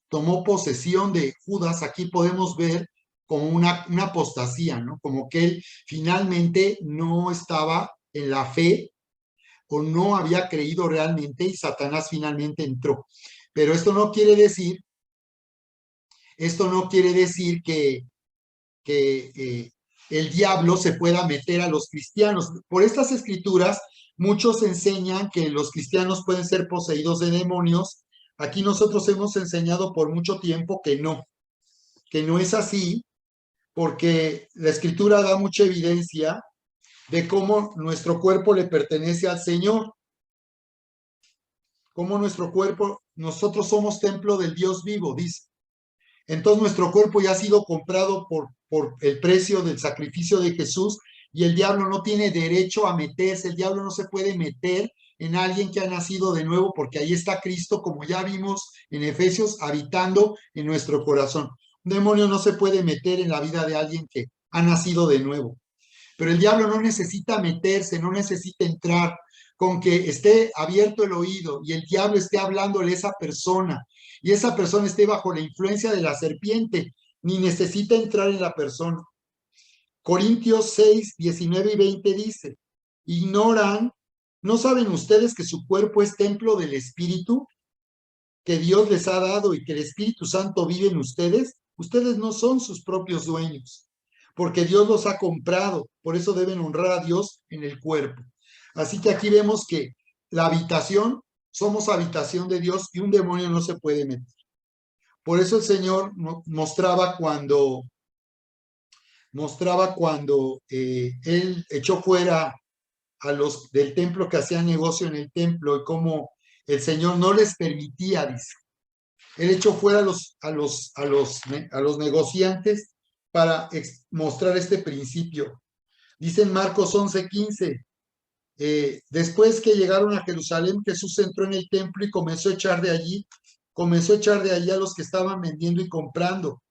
Tomó posesión de Judas. Aquí podemos ver como una apostasía, ¿no? Como que él finalmente no estaba en la fe o no había creído realmente y Satanás finalmente entró. Pero esto no quiere decir que el diablo se pueda meter a los cristianos. Por estas escrituras, muchos enseñan que los cristianos pueden ser poseídos de demonios. Aquí nosotros hemos enseñado por mucho tiempo que no es así, porque la escritura da mucha evidencia de cómo nuestro cuerpo le pertenece al Señor, cómo nuestro cuerpo, nosotros somos templo del Dios vivo, dice. Entonces nuestro cuerpo ya ha sido comprado por el precio del sacrificio de Jesús y el diablo no tiene derecho a meterse, el diablo no se puede meter en alguien que ha nacido de nuevo porque ahí está Cristo, como ya vimos en Efesios, habitando en nuestro corazón. Un demonio no se puede meter en la vida de alguien que ha nacido de nuevo. Pero el diablo no necesita meterse, no necesita entrar, con que esté abierto el oído y el diablo esté hablándole a esa persona y esa persona esté bajo la influencia de la serpiente, ni necesita entrar en la persona. Corintios 6, 19 y 20 dice, ignoran, ¿no saben ustedes que su cuerpo es templo del Espíritu que Dios les ha dado y que el Espíritu Santo vive en ustedes? Ustedes no son sus propios dueños, porque Dios los ha comprado, por eso deben honrar a Dios en el cuerpo. Así que aquí vemos que la habitación somos habitación de Dios y un demonio no se puede meter. Por eso el Señor mostraba cuando Él echó fuera a los del templo que hacían negocio en el templo y cómo el Señor no les permitía, dice. Él echó fuera a los negociantes para mostrar este principio. Dice en Marcos 11:15, después que llegaron a Jerusalén, Jesús entró en el templo y comenzó a echar de allí a los que estaban vendiendo y comprando.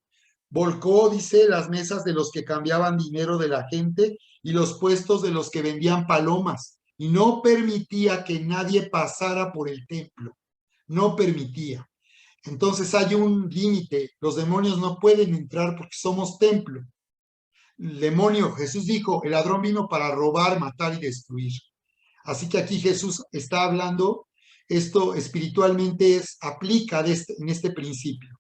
Volcó, dice, las mesas de los que cambiaban dinero de la gente y los puestos de los que vendían palomas, y no permitía que nadie pasara por el templo. No permitía. Entonces hay un límite. Los demonios no pueden entrar porque somos templo. El demonio, Jesús dijo, el ladrón vino para robar, matar y destruir. Así que aquí Jesús está hablando, esto espiritualmente aplica en este principio.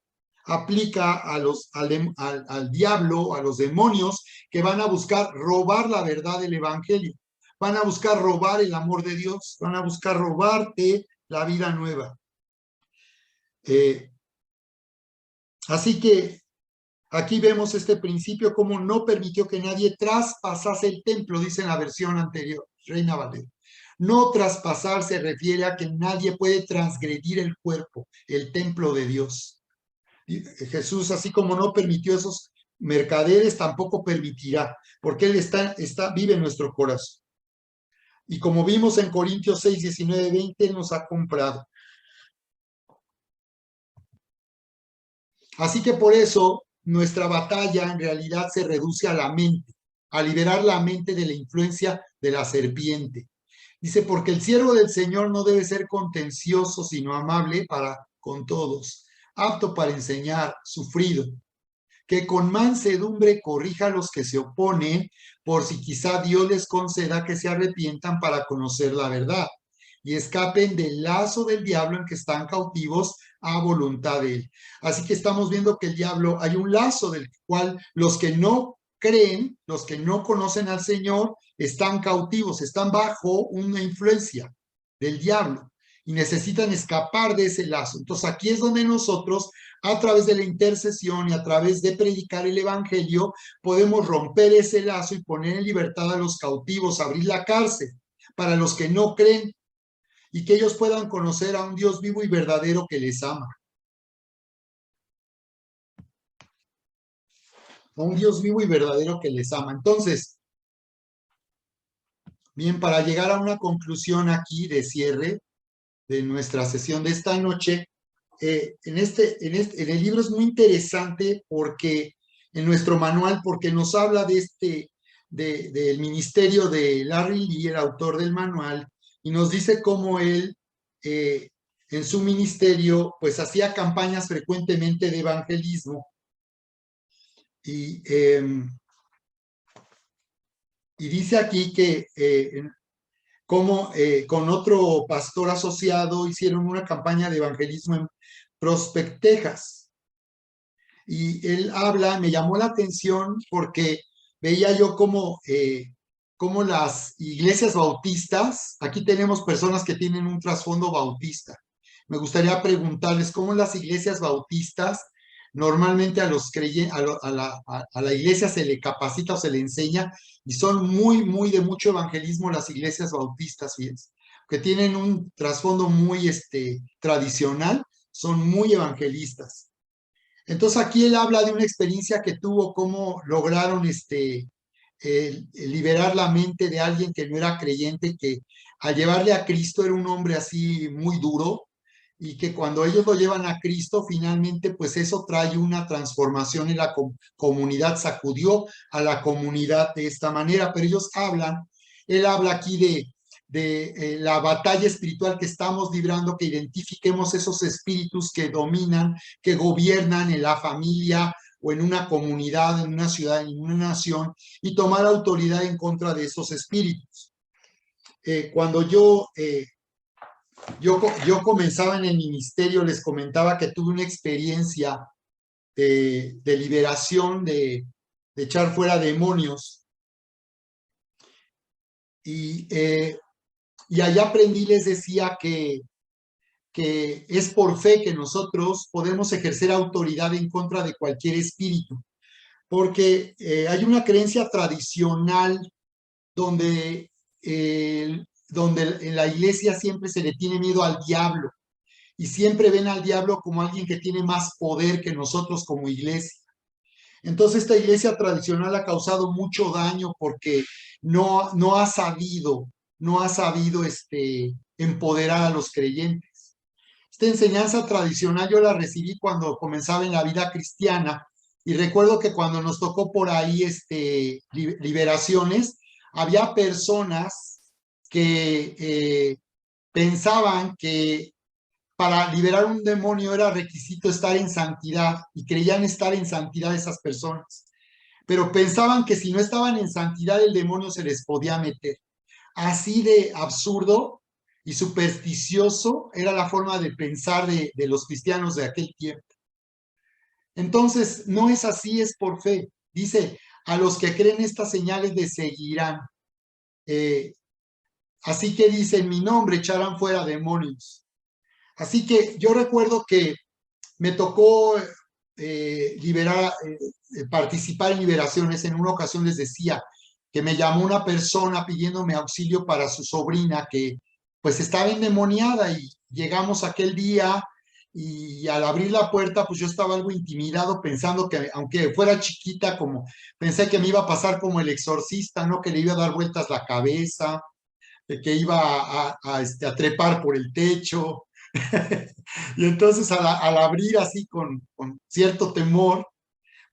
Aplica al diablo, a los demonios que van a buscar robar la verdad del evangelio. Van a buscar robar el amor de Dios. Van a buscar robarte la vida nueva. Así que aquí vemos este principio, como no permitió que nadie traspasase el templo, dice en la versión anterior, Reina Valera. No traspasar se refiere a que nadie puede transgredir el cuerpo, el templo de Dios. Jesús, así como no permitió esos mercaderes, tampoco permitirá, porque Él vive en nuestro corazón. Y como vimos en Corintios 6, 19, 20, Él nos ha comprado. Así que por eso nuestra batalla en realidad se reduce a la mente, a liberar la mente de la influencia de la serpiente. Dice, porque el siervo del Señor no debe ser contencioso, sino amable para con todos, apto para enseñar, sufrido, que con mansedumbre corrija a los que se oponen, por si quizá Dios les conceda que se arrepientan para conocer la verdad y escapen del lazo del diablo en que están cautivos a voluntad de él. Así que estamos viendo que el diablo, hay un lazo del cual los que no creen, los que no conocen al Señor, están cautivos, están bajo una influencia del diablo y necesitan escapar de ese lazo. Entonces aquí es donde nosotros, a través de la intercesión y a través de predicar el evangelio, podemos romper ese lazo y poner en libertad a los cautivos, abrir la cárcel para los que no creen y que ellos puedan conocer a un Dios vivo y verdadero que les ama. A un Dios vivo y verdadero que les ama. Entonces, bien, para llegar a una conclusión aquí de cierre de nuestra sesión de esta noche, en el libro es muy interesante porque en nuestro manual, porque nos habla del ministerio de Larry Lee, el autor del manual, y nos dice cómo él en su ministerio pues hacía campañas frecuentemente de evangelismo y dice aquí que como con otro pastor asociado hicieron una campaña de evangelismo en Prospect, Texas. Y él habla, me llamó la atención porque veía yo como las iglesias bautistas, aquí tenemos personas que tienen un trasfondo bautista. Me gustaría preguntarles cómo las iglesias bautistas, normalmente a los creyentes, a la iglesia se le capacita o se le enseña, y son muy, muy de mucho evangelismo las iglesias bautistas, fíjense, que tienen un trasfondo muy tradicional, son muy evangelistas. Entonces aquí él habla de una experiencia que tuvo, cómo lograron liberar la mente de alguien que no era creyente, que al llevarle a Cristo era un hombre así muy duro, y que cuando ellos lo llevan a Cristo, finalmente pues eso trae una transformación en la comunidad, sacudió a la comunidad de esta manera, pero él habla aquí de la batalla espiritual que estamos librando, que identifiquemos esos espíritus que dominan, que gobiernan en la familia o en una comunidad, en una ciudad, en una nación, y tomar autoridad en contra de esos espíritus. Cuando yo comenzaba en el ministerio, les comentaba que tuve una experiencia de liberación, de echar fuera demonios. Y allá aprendí, les decía, que que es por fe que nosotros podemos ejercer autoridad en contra de cualquier espíritu, porque hay una creencia tradicional donde, donde en la iglesia siempre se le tiene miedo al diablo y siempre ven al diablo como alguien que tiene más poder que nosotros como iglesia. Entonces esta iglesia tradicional ha causado mucho daño porque no ha sabido, no ha sabido empoderar a los creyentes. Esta enseñanza tradicional yo la recibí cuando comenzaba en la vida cristiana y recuerdo que cuando nos tocó por ahí liberaciones, había personas que pensaban que para liberar un demonio era requisito estar en santidad y creían estar en santidad esas personas, pero pensaban que si no estaban en santidad el demonio se les podía meter. Así de absurdo y supersticioso era la forma de pensar de los cristianos de aquel tiempo. Entonces, no es así, es por fe. Dice, a los que creen estas señales les seguirán. Eh, Así que dice, en mi nombre echarán fuera demonios. Así que yo recuerdo que me tocó participar en liberaciones. En una ocasión les decía que me llamó una persona pidiéndome auxilio para su sobrina que pues estaba endemoniada y llegamos aquel día y al abrir la puerta pues yo estaba algo intimidado pensando que aunque fuera chiquita como pensé que me iba a pasar como el exorcista, ¿no? Que le iba a dar vueltas la cabeza, de que iba a trepar por el techo. Y entonces al abrir así con cierto temor,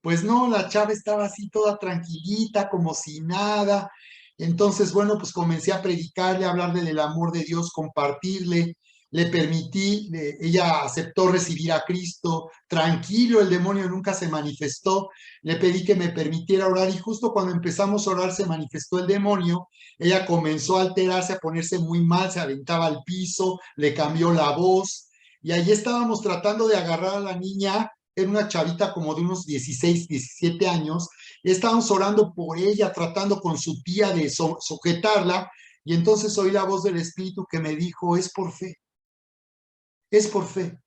pues no, la chava estaba así toda tranquilita, como si nada. Entonces, bueno, pues comencé a predicarle, a hablarle del amor de Dios, compartirle, le permití, ella aceptó recibir a Cristo, tranquilo, el demonio nunca se manifestó, le pedí que me permitiera orar y justo cuando empezamos a orar se manifestó el demonio, ella comenzó a alterarse, a ponerse muy mal, se aventaba al piso, le cambió la voz y allí estábamos tratando de agarrar a la niña. Era una chavita como de unos 16, 17 años, y estábamos orando por ella, tratando con su tía de sujetarla, y entonces oí la voz del Espíritu que me dijo, es por fe, es por fe.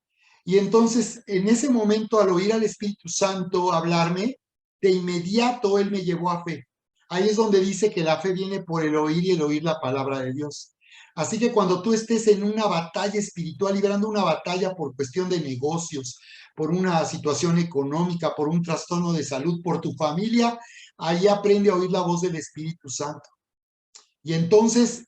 Y entonces, en ese momento, al oír al Espíritu Santo hablarme, de inmediato Él me llevó a fe. Ahí es donde dice que la fe viene por el oír y el oír la palabra de Dios. Así que cuando tú estés en una batalla espiritual, librando una batalla por cuestión de negocios, por una situación económica, por un trastorno de salud, por tu familia, ahí aprende a oír la voz del Espíritu Santo. Y entonces,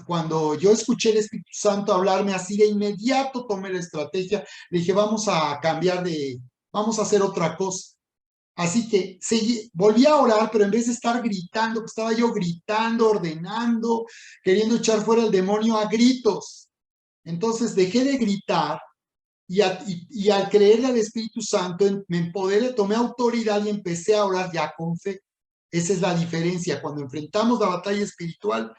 cuando yo escuché el Espíritu Santo hablarme así, de inmediato tomé la estrategia, le dije, vamos a cambiar vamos a hacer otra cosa. Así que volví a orar, pero en vez de estar gritando, pues estaba yo gritando, ordenando, queriendo echar fuera el demonio a gritos. Entonces dejé de gritar y al creerle al Espíritu Santo me empoderé, tomé autoridad y empecé a orar ya con fe. Esa es la diferencia. Cuando enfrentamos la batalla espiritual,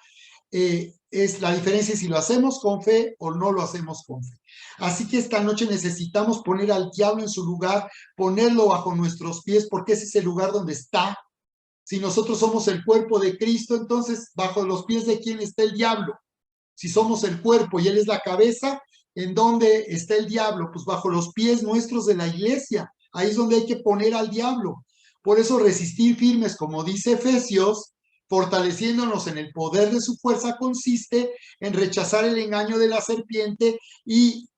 es la diferencia si lo hacemos con fe o no lo hacemos con fe. Así que esta noche necesitamos poner al diablo en su lugar, ponerlo bajo nuestros pies, porque ese es el lugar donde está. Si nosotros somos el cuerpo de Cristo, entonces bajo los pies de quién está el diablo. Si somos el cuerpo y él es la cabeza, ¿en dónde está el diablo? Pues bajo los pies nuestros de la iglesia. Ahí es donde hay que poner al diablo. Por eso resistir firmes, como dice Efesios, fortaleciéndonos en el poder de su fuerza, consiste en rechazar el engaño de la serpiente y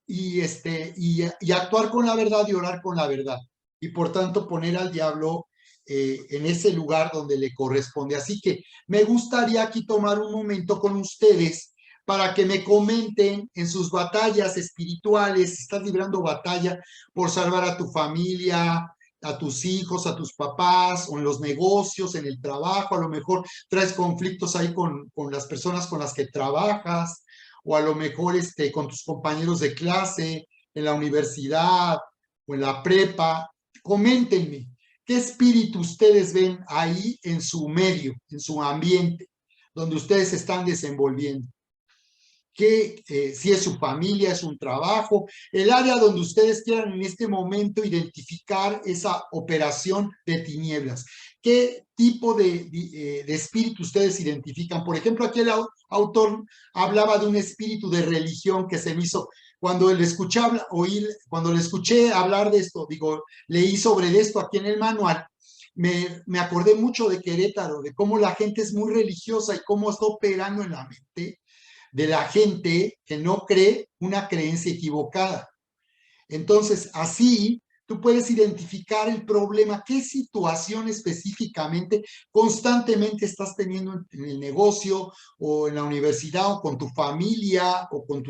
actuar con la verdad y orar con la verdad. Y por tanto poner al diablo en ese lugar donde le corresponde. Así que me gustaría aquí tomar un momento con ustedes para que me comenten en sus batallas espirituales, si estás librando batalla por salvar a tu familia, a tus hijos, a tus papás, o en los negocios, en el trabajo, a lo mejor traes conflictos ahí con las personas con las que trabajas, o a lo mejor con tus compañeros de clase, en la universidad o en la prepa. Coméntenme, ¿qué espíritu ustedes ven ahí en su medio, en su ambiente, donde ustedes se están desenvolviendo? Si es su familia, es un trabajo, el área donde ustedes quieran en este momento identificar esa operación de tinieblas. ¿Qué tipo de espíritu ustedes identifican? Por ejemplo, aquí el autor hablaba de un espíritu de religión que se me hizo cuando le escuché, cuando le escuché hablar de esto, digo, leí sobre esto aquí en el manual, me acordé mucho de Querétaro, de cómo la gente es muy religiosa y cómo está operando en la mente de la gente que no cree una creencia equivocada. Entonces, así tú puedes identificar el problema, qué situación específicamente constantemente estás teniendo en el negocio o en la universidad o con tu familia o con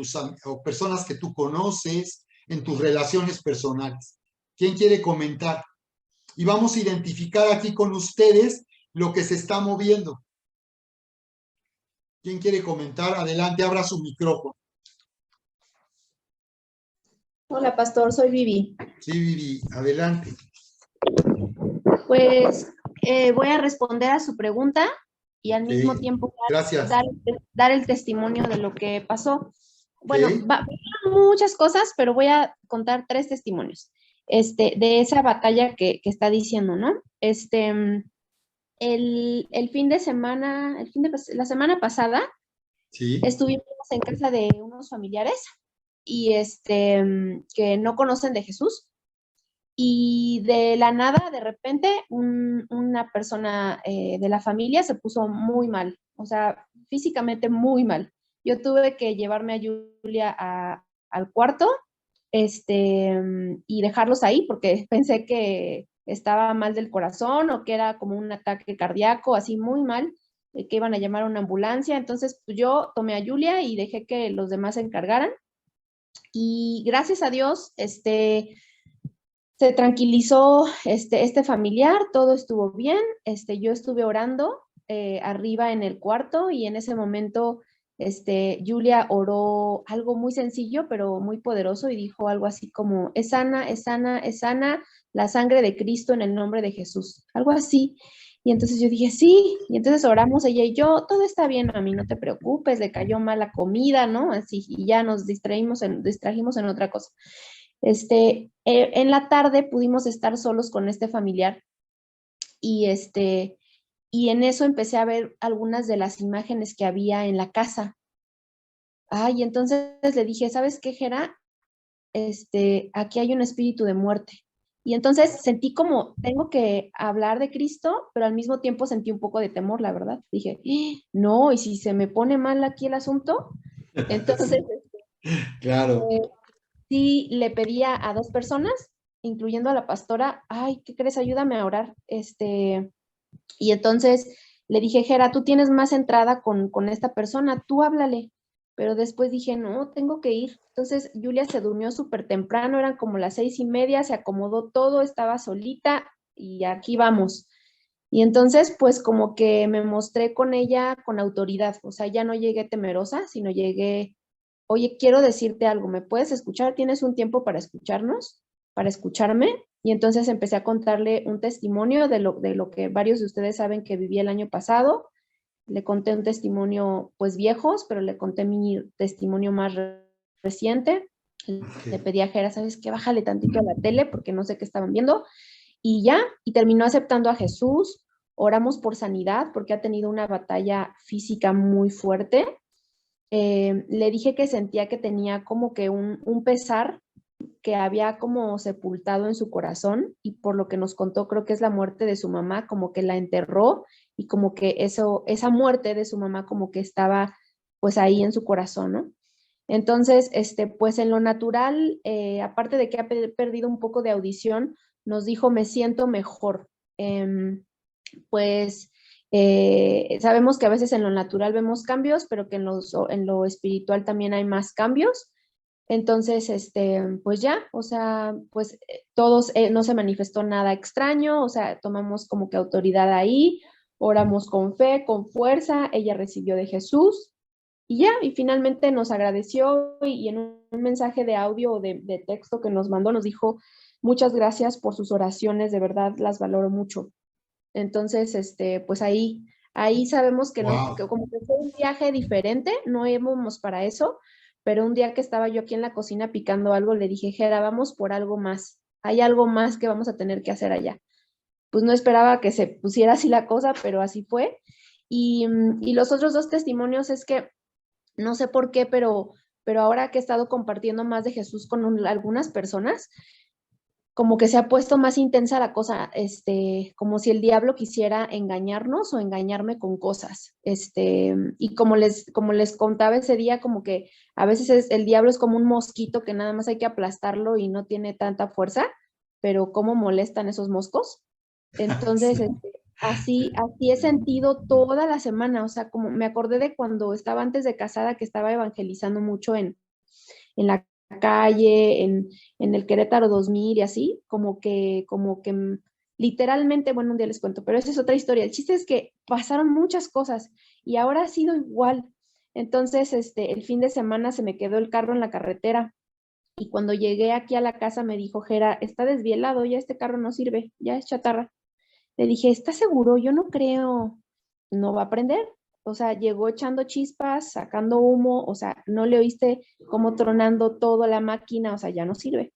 o personas que tú conoces, en tus relaciones personales. ¿Quién quiere comentar? Y vamos a identificar aquí con ustedes lo que se está moviendo. ¿Quién quiere comentar? Adelante, abra su micrófono. Hola, pastor, soy Vivi. Sí, Vivi, adelante. Pues voy a responder a su pregunta y al mismo Ok, tiempo gracias. dar el testimonio de lo que pasó. Bueno, Ok, muchas cosas, pero voy a contar 3 testimonios de esa batalla que está diciendo, ¿no? El fin de semana, la semana pasada, sí, estuvimos en casa de unos familiares y que no conocen de Jesús. Y de la nada, de repente, una persona de la familia se puso muy mal, o sea, físicamente muy mal. Yo tuve que llevarme a Julia al cuarto y dejarlos ahí porque pensé que estaba mal del corazón o que era como un ataque cardíaco, así muy mal, que iban a llamar a una ambulancia. Entonces, pues, yo tomé a Julia y dejé que los demás se encargaran. Y gracias a Dios, se tranquilizó este familiar, todo estuvo bien, yo estuve orando arriba en el cuarto y en ese momento Julia oró algo muy sencillo pero muy poderoso y dijo algo así como, es sana, es sana, es sana la sangre de Cristo en el nombre de Jesús, algo así. Y entonces yo dije, sí, y entonces oramos ella y yo, todo está bien, mami, no te preocupes, le cayó mala comida, ¿no? Así, y ya nos distrajimos en otra cosa. En la tarde pudimos estar solos con este familiar y y en eso empecé a ver algunas de las imágenes que había en la casa. Ay, entonces le dije, ¿sabes qué, Jera? Aquí hay un espíritu de muerte. Y entonces sentí como, tengo que hablar de Cristo, pero al mismo tiempo sentí un poco de temor, la verdad. Dije, no, ¿y si se me pone mal aquí el asunto? Entonces, sí, claro. eh, sí le pedía a 2 personas, incluyendo a la pastora, ay, ¿qué crees? Ayúdame a orar. Y entonces le dije, Jera, tú tienes más entrada con esta persona, tú háblale. Pero después dije, no, tengo que ir. Entonces Julia se durmió súper temprano, eran como las 6:30, se acomodó todo, estaba solita y aquí vamos. Y entonces, pues como que me mostré con ella con autoridad, o sea, ya no llegué temerosa, sino llegué, oye, quiero decirte algo, ¿me puedes escuchar? ¿Tienes un tiempo para escucharnos? ¿Para escucharme? Y entonces empecé a contarle un testimonio de lo que varios de ustedes saben que viví el año pasado. Le conté un testimonio, pues viejos, pero le conté mi testimonio más reciente. Le Ok. pedí a Jera, ¿sabes qué? Bájale tantito a la tele porque no sé qué estaban viendo. Y ya, y terminó aceptando a Jesús. Oramos por sanidad porque ha tenido una batalla física muy fuerte. Le dije que sentía que tenía como que un pesar que había como sepultado en su corazón y por lo que nos contó, creo que es la muerte de su mamá, como que la enterró y como que esa muerte de su mamá como que estaba pues ahí en su corazón, ¿no? Entonces, pues en lo natural, aparte de que ha perdido un poco de audición, nos dijo, me siento mejor. Pues sabemos que a veces en lo natural vemos cambios, pero que en lo espiritual también hay más cambios. Entonces, pues ya, o sea, pues todos, no se manifestó nada extraño, o sea, tomamos como que autoridad ahí, oramos con fe, con fuerza, ella recibió de Jesús y ya, y finalmente nos agradeció y en un mensaje de audio o de texto que nos mandó nos dijo, muchas gracias por sus oraciones, de verdad las valoro mucho. Entonces, pues ahí sabemos que no, que Wow. como que fue un viaje diferente, no íbamos para eso, pero un día que estaba yo aquí en la cocina picando algo, le dije, Jera, vamos por algo más, hay algo más que vamos a tener que hacer allá. Pues no esperaba que se pusiera así la cosa, pero así fue. Y los otros 2 testimonios es que no sé por qué, pero pero ahora que he estado compartiendo más de Jesús con algunas personas, como que se ha puesto más intensa la cosa, como si el diablo quisiera engañarnos o engañarme con cosas, y como les contaba ese día, como que a veces el diablo es como un mosquito que nada más hay que aplastarlo y no tiene tanta fuerza, pero cómo molestan esos moscos. Entonces, Sí. así he sentido toda la semana, o sea, como me acordé de cuando estaba antes de casada, que estaba evangelizando mucho en la calle, en el Querétaro 2000 y así, literalmente, bueno, un día les cuento, pero esa es otra historia. El chiste es que pasaron muchas cosas y ahora ha sido igual. Entonces, el fin de semana se me quedó el carro en la carretera y cuando llegué aquí a la casa me dijo, Jera, está desvielado, ya este carro no sirve, ya es chatarra. Le dije, ¿estás seguro? Yo no creo, no va a prender. O sea, llegó echando chispas, sacando humo, o sea, no le oíste como tronando toda la máquina, o sea, ya no sirve.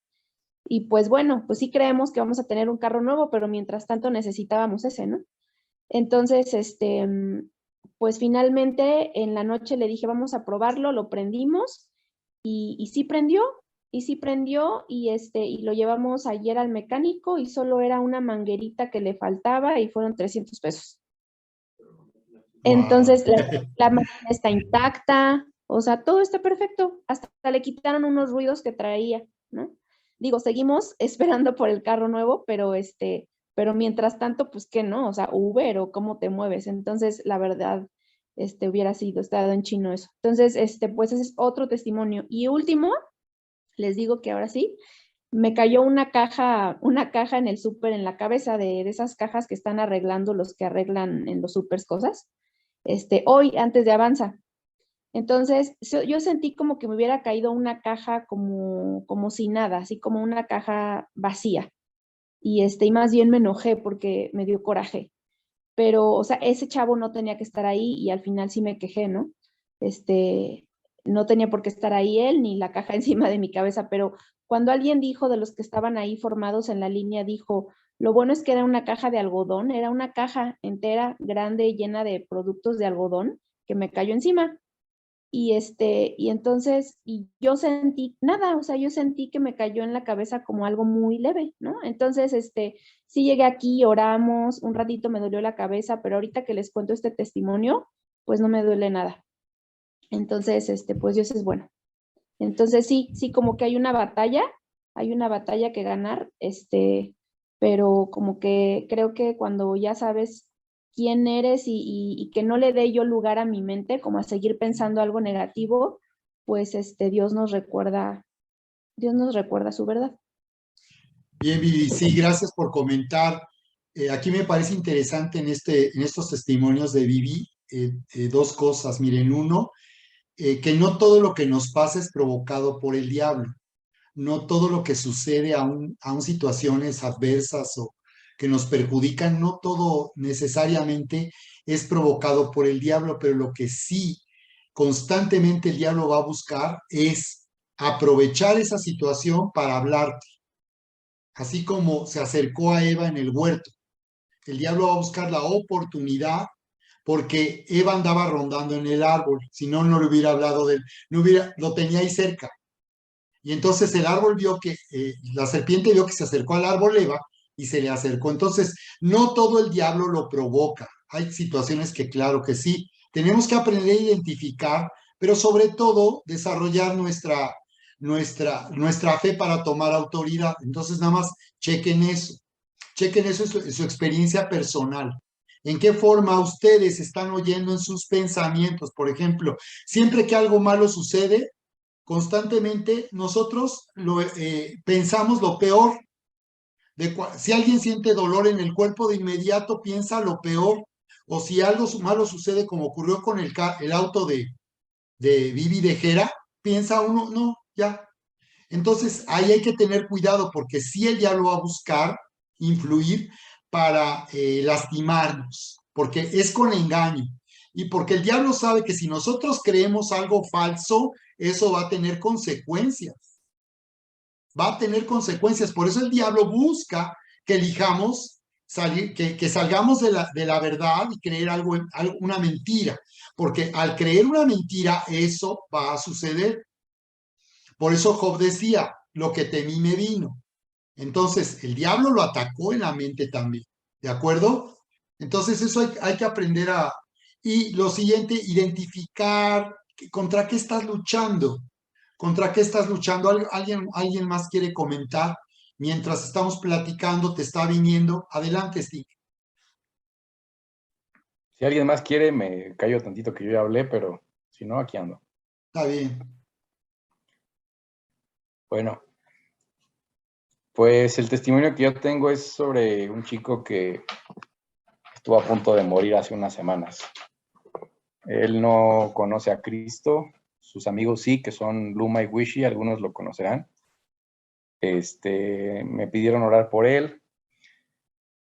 Y pues bueno, pues sí creemos que vamos a tener un carro nuevo, pero mientras tanto necesitábamos ese, ¿no? Entonces, pues finalmente en la noche le dije, vamos a probarlo, lo prendimos y sí prendió, y lo llevamos ayer al mecánico y solo era una manguerita que le faltaba y fueron 300 pesos. Wow. Entonces, la máquina está intacta, o sea, todo está perfecto. Hasta le quitaron unos ruidos que traía, ¿no? Digo, seguimos esperando por el carro nuevo, pero mientras tanto, pues, ¿qué no? O sea, Uber o cómo te mueves. Entonces, la verdad, hubiera sido, estado en chino eso. Entonces, pues ese es otro testimonio. Y último, les digo que ahora sí, me cayó una caja en el súper en la cabeza de esas cajas que están arreglando los que arreglan en los súpers cosas, hoy antes de Avanza. Entonces, yo sentí como que me hubiera caído una caja como si nada, así como una caja vacía. Y más bien me enojé porque me dio coraje. Pero, o sea, ese chavo no tenía que estar ahí y al final sí me quejé, ¿no? Este, no tenía por qué estar ahí él ni la caja encima de mi cabeza, pero cuando alguien dijo de los que estaban ahí formados en la línea, dijo, lo bueno es que era una caja de algodón, era una caja entera, grande, llena de productos de algodón que me cayó encima. Y entonces, y yo sentí nada, o sea, yo sentí que me cayó en la cabeza como algo muy leve, ¿no? Entonces, sí llegué aquí, oramos, un ratito me dolió la cabeza, pero ahorita que les cuento este testimonio, pues no me duele nada. Entonces, pues Dios es bueno. Entonces, sí, como que hay una batalla que ganar, pero como que creo que cuando ya sabes quién eres y que no le dé yo lugar a mi mente, como a seguir pensando algo negativo, pues Dios nos recuerda su verdad. Bien, Vivi, sí, gracias por comentar. Aquí me parece interesante en estos testimonios de Vivi, dos cosas. Miren, uno, que no todo lo que nos pasa es provocado por el diablo. No todo lo que sucede aún situaciones adversas o que nos perjudican, no todo necesariamente es provocado por el diablo, pero lo que sí constantemente el diablo va a buscar es aprovechar esa situación para hablarte, así como se acercó a Eva en el huerto. El diablo va a buscar la oportunidad porque Eva andaba rondando en el árbol, si no, no le hubiera hablado de él, no hubiera, lo tenía ahí cerca. Y entonces el árbol vio que, la serpiente vio que se acercó al árbol Eva y se le acercó. Entonces, no todo el diablo lo provoca. Hay situaciones que claro que sí. Tenemos que aprender a identificar, pero sobre todo desarrollar nuestra fe para tomar autoridad. Entonces, nada más chequen eso en su experiencia personal. ¿En qué forma ustedes están oyendo en sus pensamientos? Por ejemplo, siempre que algo malo sucede, constantemente nosotros pensamos lo peor. Si alguien siente dolor en el cuerpo, de inmediato piensa lo peor. O si algo malo sucede, como ocurrió con el auto de Vivi de Jera, piensa uno, no, ya. Entonces ahí hay que tener cuidado porque si el diablo va a buscar influir para lastimarnos, porque es con engaño. Y porque el diablo sabe que si nosotros creemos algo falso, eso va a tener consecuencias. Va a tener consecuencias. Por eso el diablo busca que elijamos salir, que salgamos de la verdad y creer una mentira. Porque al creer una mentira, eso va a suceder. Por eso Job decía, lo que temí me vino. Entonces, el diablo lo atacó en la mente también, ¿de acuerdo? Entonces, eso hay que aprender a... Y lo siguiente, identificar contra qué estás luchando. ¿Contra qué estás luchando? ¿Alguien más quiere comentar? Mientras estamos platicando, te está viniendo. Adelante, Steve. Si alguien más quiere, me callo tantito que yo ya hablé, pero si no, aquí ando. Está bien. Bueno, pues el testimonio que yo tengo es sobre un chico que estuvo a punto de morir hace unas semanas. Él no conoce a Cristo, sus amigos sí, que son Luma y Wishy, algunos lo conocerán. Me pidieron orar por él.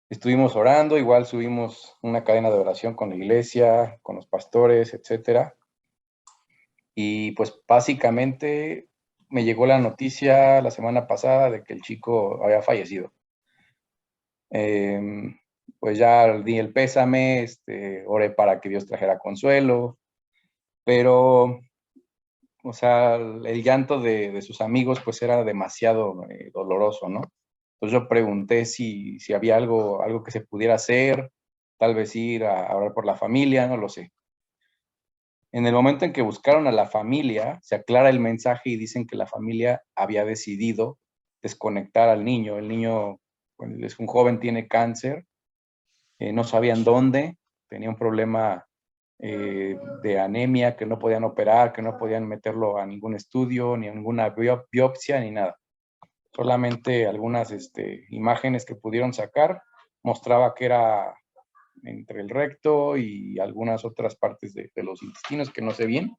Estuvimos orando, igual subimos una cadena de oración con la iglesia, con los pastores, etcétera. Y pues básicamente me llegó la noticia la semana pasada de que el chico había fallecido. Pues ya di el pésame, oré para que Dios trajera consuelo, pero, o sea, el llanto de sus amigos pues era demasiado doloroso, ¿no? Entonces yo pregunté si había algo que se pudiera hacer, tal vez ir a orar por la familia, no lo sé. En el momento en que buscaron a la familia, se aclara el mensaje y dicen que la familia había decidido desconectar al niño. El niño, bueno, es un joven, tiene cáncer, no sabían dónde, tenía un problema de anemia que no podían operar, que no podían meterlo a ningún estudio, ni a ninguna biopsia, ni nada. Solamente algunas imágenes que pudieron sacar mostraba que era entre el recto y algunas otras partes de los intestinos que no sé bien.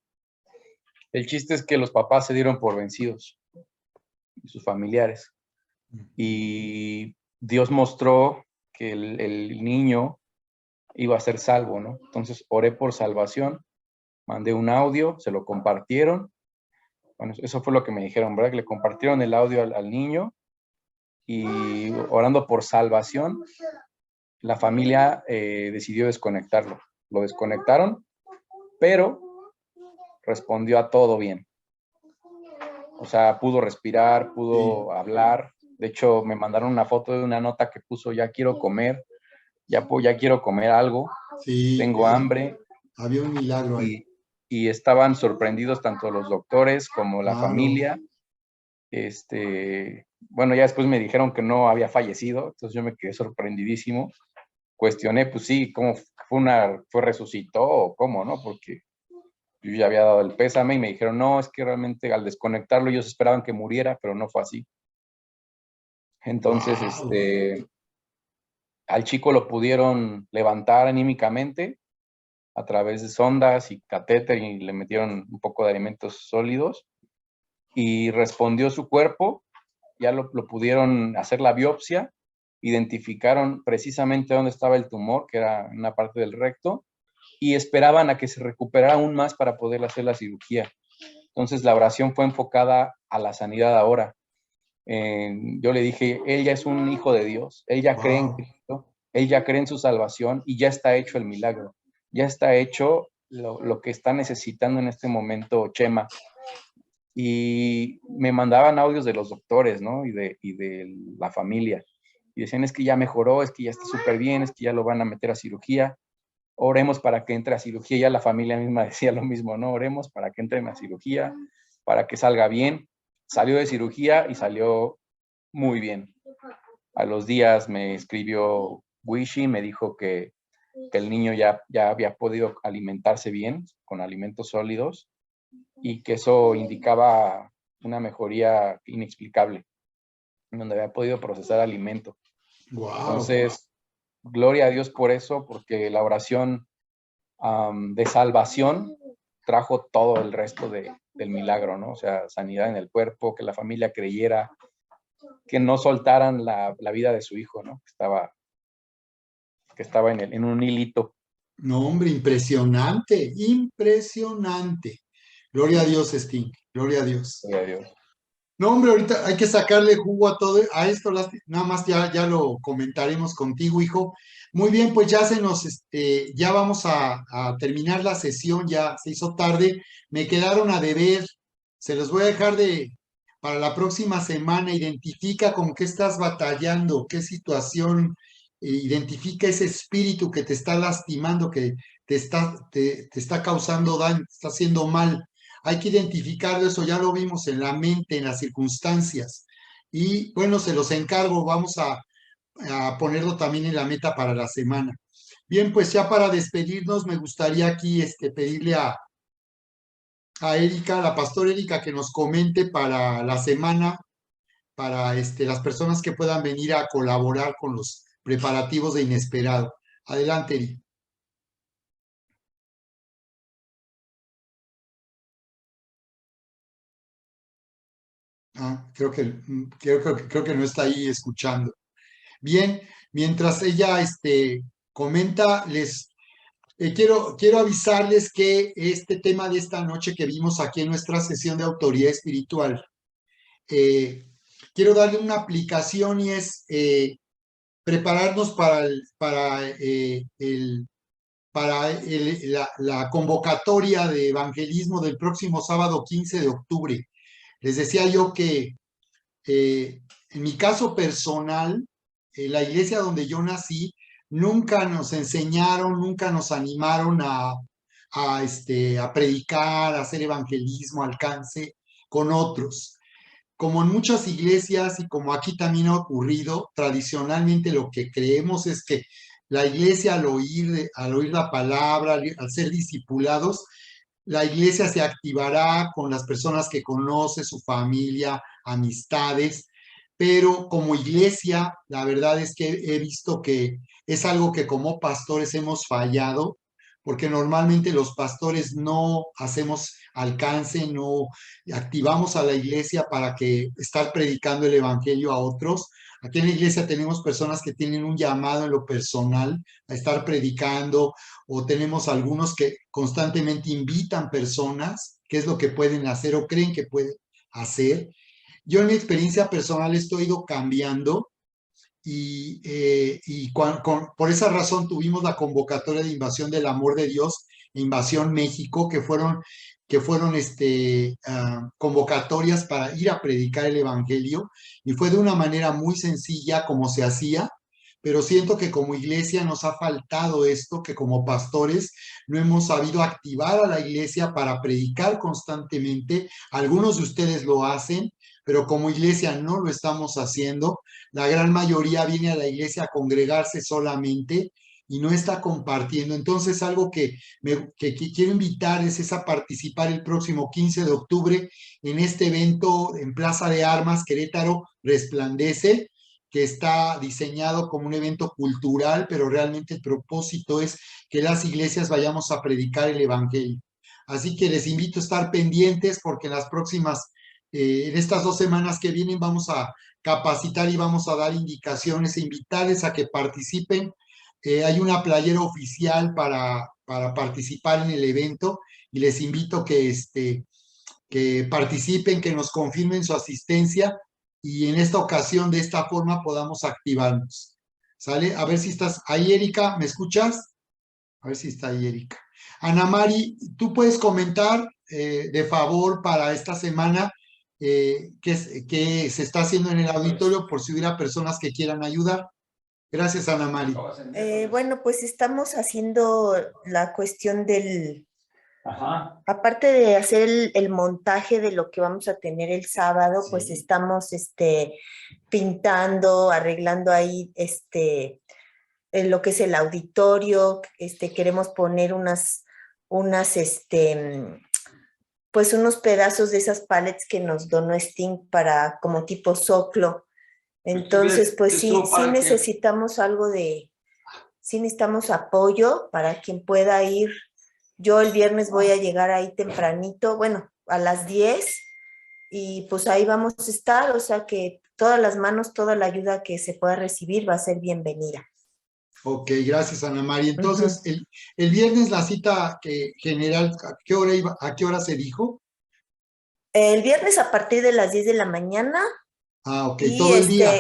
El chiste es que los papás se dieron por vencidos, y sus familiares, y Dios mostró que el niño iba a ser salvo, ¿no? Entonces oré por salvación, mandé un audio, se lo compartieron. Bueno, eso fue lo que me dijeron, ¿verdad? Que le compartieron el audio al niño y orando por salvación, la familia decidió desconectarlo. Lo desconectaron, pero respondió a todo bien. O sea, pudo respirar, pudo hablar. De hecho, me mandaron una foto de una nota que puso, ya quiero comer, ya quiero comer algo, Sí, tengo hambre. había un milagro ahí. Y estaban sorprendidos tanto los doctores como la Claro. familia. Bueno, ya después me dijeron que no había fallecido, entonces yo me quedé sorprendidísimo. Cuestioné, pues sí, ¿cómo fue resucitó o cómo, no? Porque yo ya había dado el pésame y me dijeron, no, es que realmente al desconectarlo ellos esperaban que muriera, pero no fue así. Entonces, Wow. al chico lo pudieron levantar anímicamente a través de sondas y catéter y le metieron un poco de alimentos sólidos y respondió su cuerpo, ya lo pudieron hacer la biopsia, identificaron precisamente dónde estaba el tumor, que era en una parte del recto, y esperaban a que se recuperara aún más para poder hacer la cirugía. Entonces la oración fue enfocada a la sanidad ahora. Yo le dije, él ya es un hijo de Dios, él ya cree en Wow. Cristo, él ya cree en su salvación y ya está hecho el milagro, ya está hecho lo que está necesitando en este momento Chema. Y me mandaban audios de los doctores, ¿no? Y de la familia. Y decían, es que ya mejoró, es que ya está súper bien, es que ya lo van a meter a cirugía. Oremos para que entre a cirugía. Ya la familia misma decía lo mismo, ¿no? Oremos para que entre a cirugía, para que salga bien. Salió de cirugía y salió muy bien. A los días me escribió Wishy, me dijo que el niño ya había podido alimentarse bien, con alimentos sólidos, y que eso indicaba una mejoría inexplicable, donde había podido procesar alimento. Wow. Entonces, gloria a Dios por eso, porque la oración de salvación trajo todo el resto del milagro, ¿no? O sea, sanidad en el cuerpo, que la familia creyera, que no soltaran la vida de su hijo, ¿no? Que estaba en un hilito. No, hombre, impresionante, impresionante. Gloria a Dios, Sting. Gloria a Dios. Gloria a Dios. No, hombre, ahorita hay que sacarle jugo a todo, a esto, nada más ya lo comentaremos contigo, hijo. Muy bien, pues ya ya vamos a terminar la sesión, ya se hizo tarde, me quedaron a deber, se los voy a dejar para la próxima semana, identifica con qué estás batallando, qué situación, identifica ese espíritu que te está lastimando, que te está causando daño, te está haciendo mal. Hay que identificar eso, ya lo vimos en la mente, en las circunstancias. Y bueno, se los encargo, vamos a ponerlo también en la meta para la semana. Bien, pues ya para despedirnos, me gustaría aquí pedirle a Erika, la pastora Erika, que nos comente para la semana, para las personas que puedan venir a colaborar con los preparativos de Inesperado. Adelante, Erika. Creo que no está ahí escuchando. Bien, mientras ella comenta, quiero avisarles que este tema de esta noche que vimos aquí en nuestra sesión de autoridad espiritual, quiero darle una aplicación y es prepararnos para la convocatoria de evangelismo del próximo sábado 15 de octubre. Les decía yo que en mi caso personal, la iglesia donde yo nací, nunca nos enseñaron, nunca nos animaron a predicar, a hacer evangelismo, alcance con otros. Como en muchas iglesias y como aquí también ha ocurrido, tradicionalmente lo que creemos es que la iglesia al oír la palabra, al ser discipulados, la iglesia se activará con las personas que conoce, su familia, amistades, pero como iglesia, la verdad es que he visto que es algo que como pastores hemos fallado, porque normalmente los pastores no hacemos alcance, no activamos a la iglesia para que estar predicando el evangelio a otros. Aquí en la iglesia tenemos personas que tienen un llamado en lo personal a estar predicando, o tenemos algunos que constantemente invitan personas, qué es lo que pueden hacer o creen que pueden hacer. Yo en mi experiencia personal estoy ido cambiando por esa razón tuvimos la convocatoria de Invasión del Amor de Dios e Invasión México, que fueron convocatorias para ir a predicar el Evangelio, y fue de una manera muy sencilla como se hacía, pero siento que como iglesia nos ha faltado esto, que como pastores no hemos sabido activar a la iglesia para predicar constantemente. Algunos de ustedes lo hacen, pero como iglesia no lo estamos haciendo. La gran mayoría viene a la iglesia a congregarse solamente y no está compartiendo. Entonces, algo que quiero invitarles es a participar el próximo 15 de octubre en este evento en Plaza de Armas, Querétaro, Resplandece, que está diseñado como un evento cultural, pero realmente el propósito es que las iglesias vayamos a predicar el evangelio. Así que les invito a estar pendientes, porque en estas 2 semanas que vienen vamos a capacitar y vamos a dar indicaciones e invitarles a que participen. Hay una playera oficial para participar en el evento, y les invito que participen, que nos confirmen su asistencia, y en esta ocasión de esta forma podamos activarnos. ¿Sale? A ver si estás ahí, Erika, ¿me escuchas? A ver si está ahí, Erika. Ana Mari, ¿tú puedes comentar de favor para esta semana qué se está haciendo en el auditorio, por si hubiera personas que quieran ayudar? Gracias, Ana Mari. Bueno, pues estamos haciendo la cuestión Ajá. aparte de hacer el montaje de lo que vamos a tener el sábado, pues estamos pintando, arreglando ahí en lo que es el auditorio. Queremos poner pues unos pedazos de esas pallets que nos donó Sting para como tipo soclo. Entonces, pues sí necesitamos sí necesitamos apoyo para quien pueda ir. Yo el viernes voy a llegar ahí tempranito, bueno, a las 10, y pues ahí vamos a estar, o sea que todas las manos, toda la ayuda que se pueda recibir va a ser bienvenida. Ok, gracias, Ana María. Entonces, el viernes la cita general, ¿a qué hora se dijo? El viernes a partir de las 10 de la mañana. Ah, ok, y todo el día.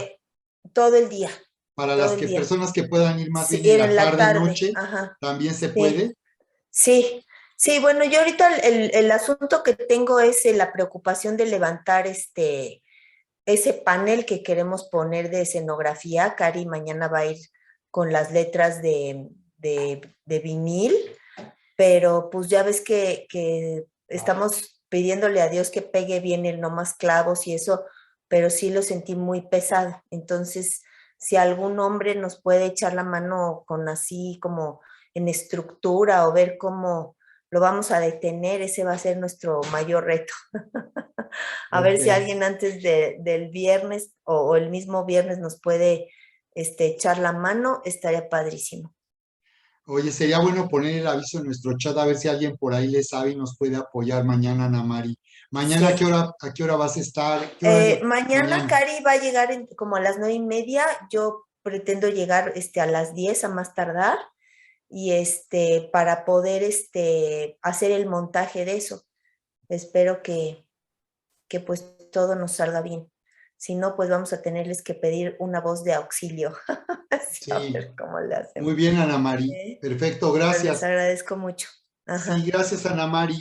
Todo el día. Para todo las el día. personas que puedan ir más Sí, bien en la tarde, noche, ajá. también se Sí. puede. Sí, Sí, bueno, yo ahorita el asunto que tengo es la preocupación de levantar ese panel que queremos poner de escenografía. Cari mañana va a ir con las letras de vinil, pero pues ya ves que estamos pidiéndole a Dios que pegue bien el no más clavos y eso, pero sí lo sentí muy pesado. Entonces, si algún hombre nos puede echar la mano con así como en estructura o ver cómo lo vamos a detener, ese va a ser nuestro mayor reto. A ver si alguien antes del viernes o el mismo viernes nos puede echar la mano, estaría padrísimo. Oye, sería bueno poner el aviso en nuestro chat a ver si alguien por ahí le sabe y nos puede apoyar mañana, Ana Mari. Mañana, Sí. a qué hora vas a estar? ¿Qué hora es Mañana Cari va a llegar como a las 9:30. Yo pretendo llegar a las 10 a más tardar y para poder hacer el montaje de eso. Espero que pues todo nos salga bien. Si no, pues vamos a tenerles que pedir una voz de auxilio. A Sí, ver cómo le muy hacemos. bien, Ana Mari. Perfecto, Pero les gracias. agradezco mucho. Sí, Ajá. gracias, Ana Mari.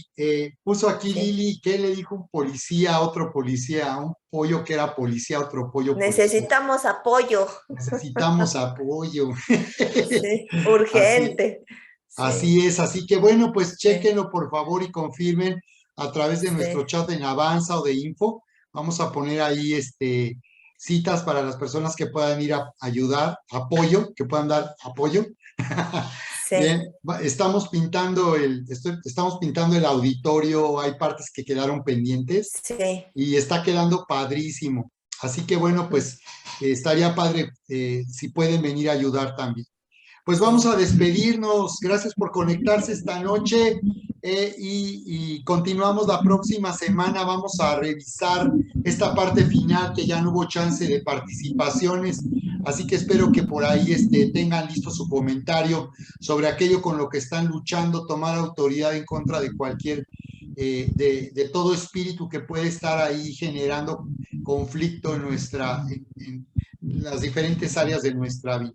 Puso aquí Sí. Lili, ¿qué le dijo un policía a otro policía? Un pollo que era policía, otro pollo policía. Necesitamos apoyo. Necesitamos apoyo. Sí, Así, urgente. Sí, así es, así que bueno, pues sí, chéquenlo por favor y confirmen a través de nuestro sí. chat en Avanza o de Info. Vamos a poner ahí citas para las personas que puedan ir a ayudar, apoyo, que puedan dar apoyo. Sí, Bien, estamos pintando el auditorio, hay partes que quedaron pendientes sí. y está quedando padrísimo. Así que bueno, pues estaría padre si pueden venir a ayudar también. Pues vamos Sí. a despedirnos. Gracias por conectarse esta noche y continuamos la próxima semana. Vamos a revisar esta parte final que ya no hubo chance de participaciones. Así que espero que por ahí tengan listo su comentario sobre aquello con lo que están luchando, tomar autoridad en contra de cualquier, de todo espíritu que puede estar ahí generando conflicto en las diferentes áreas de nuestra vida.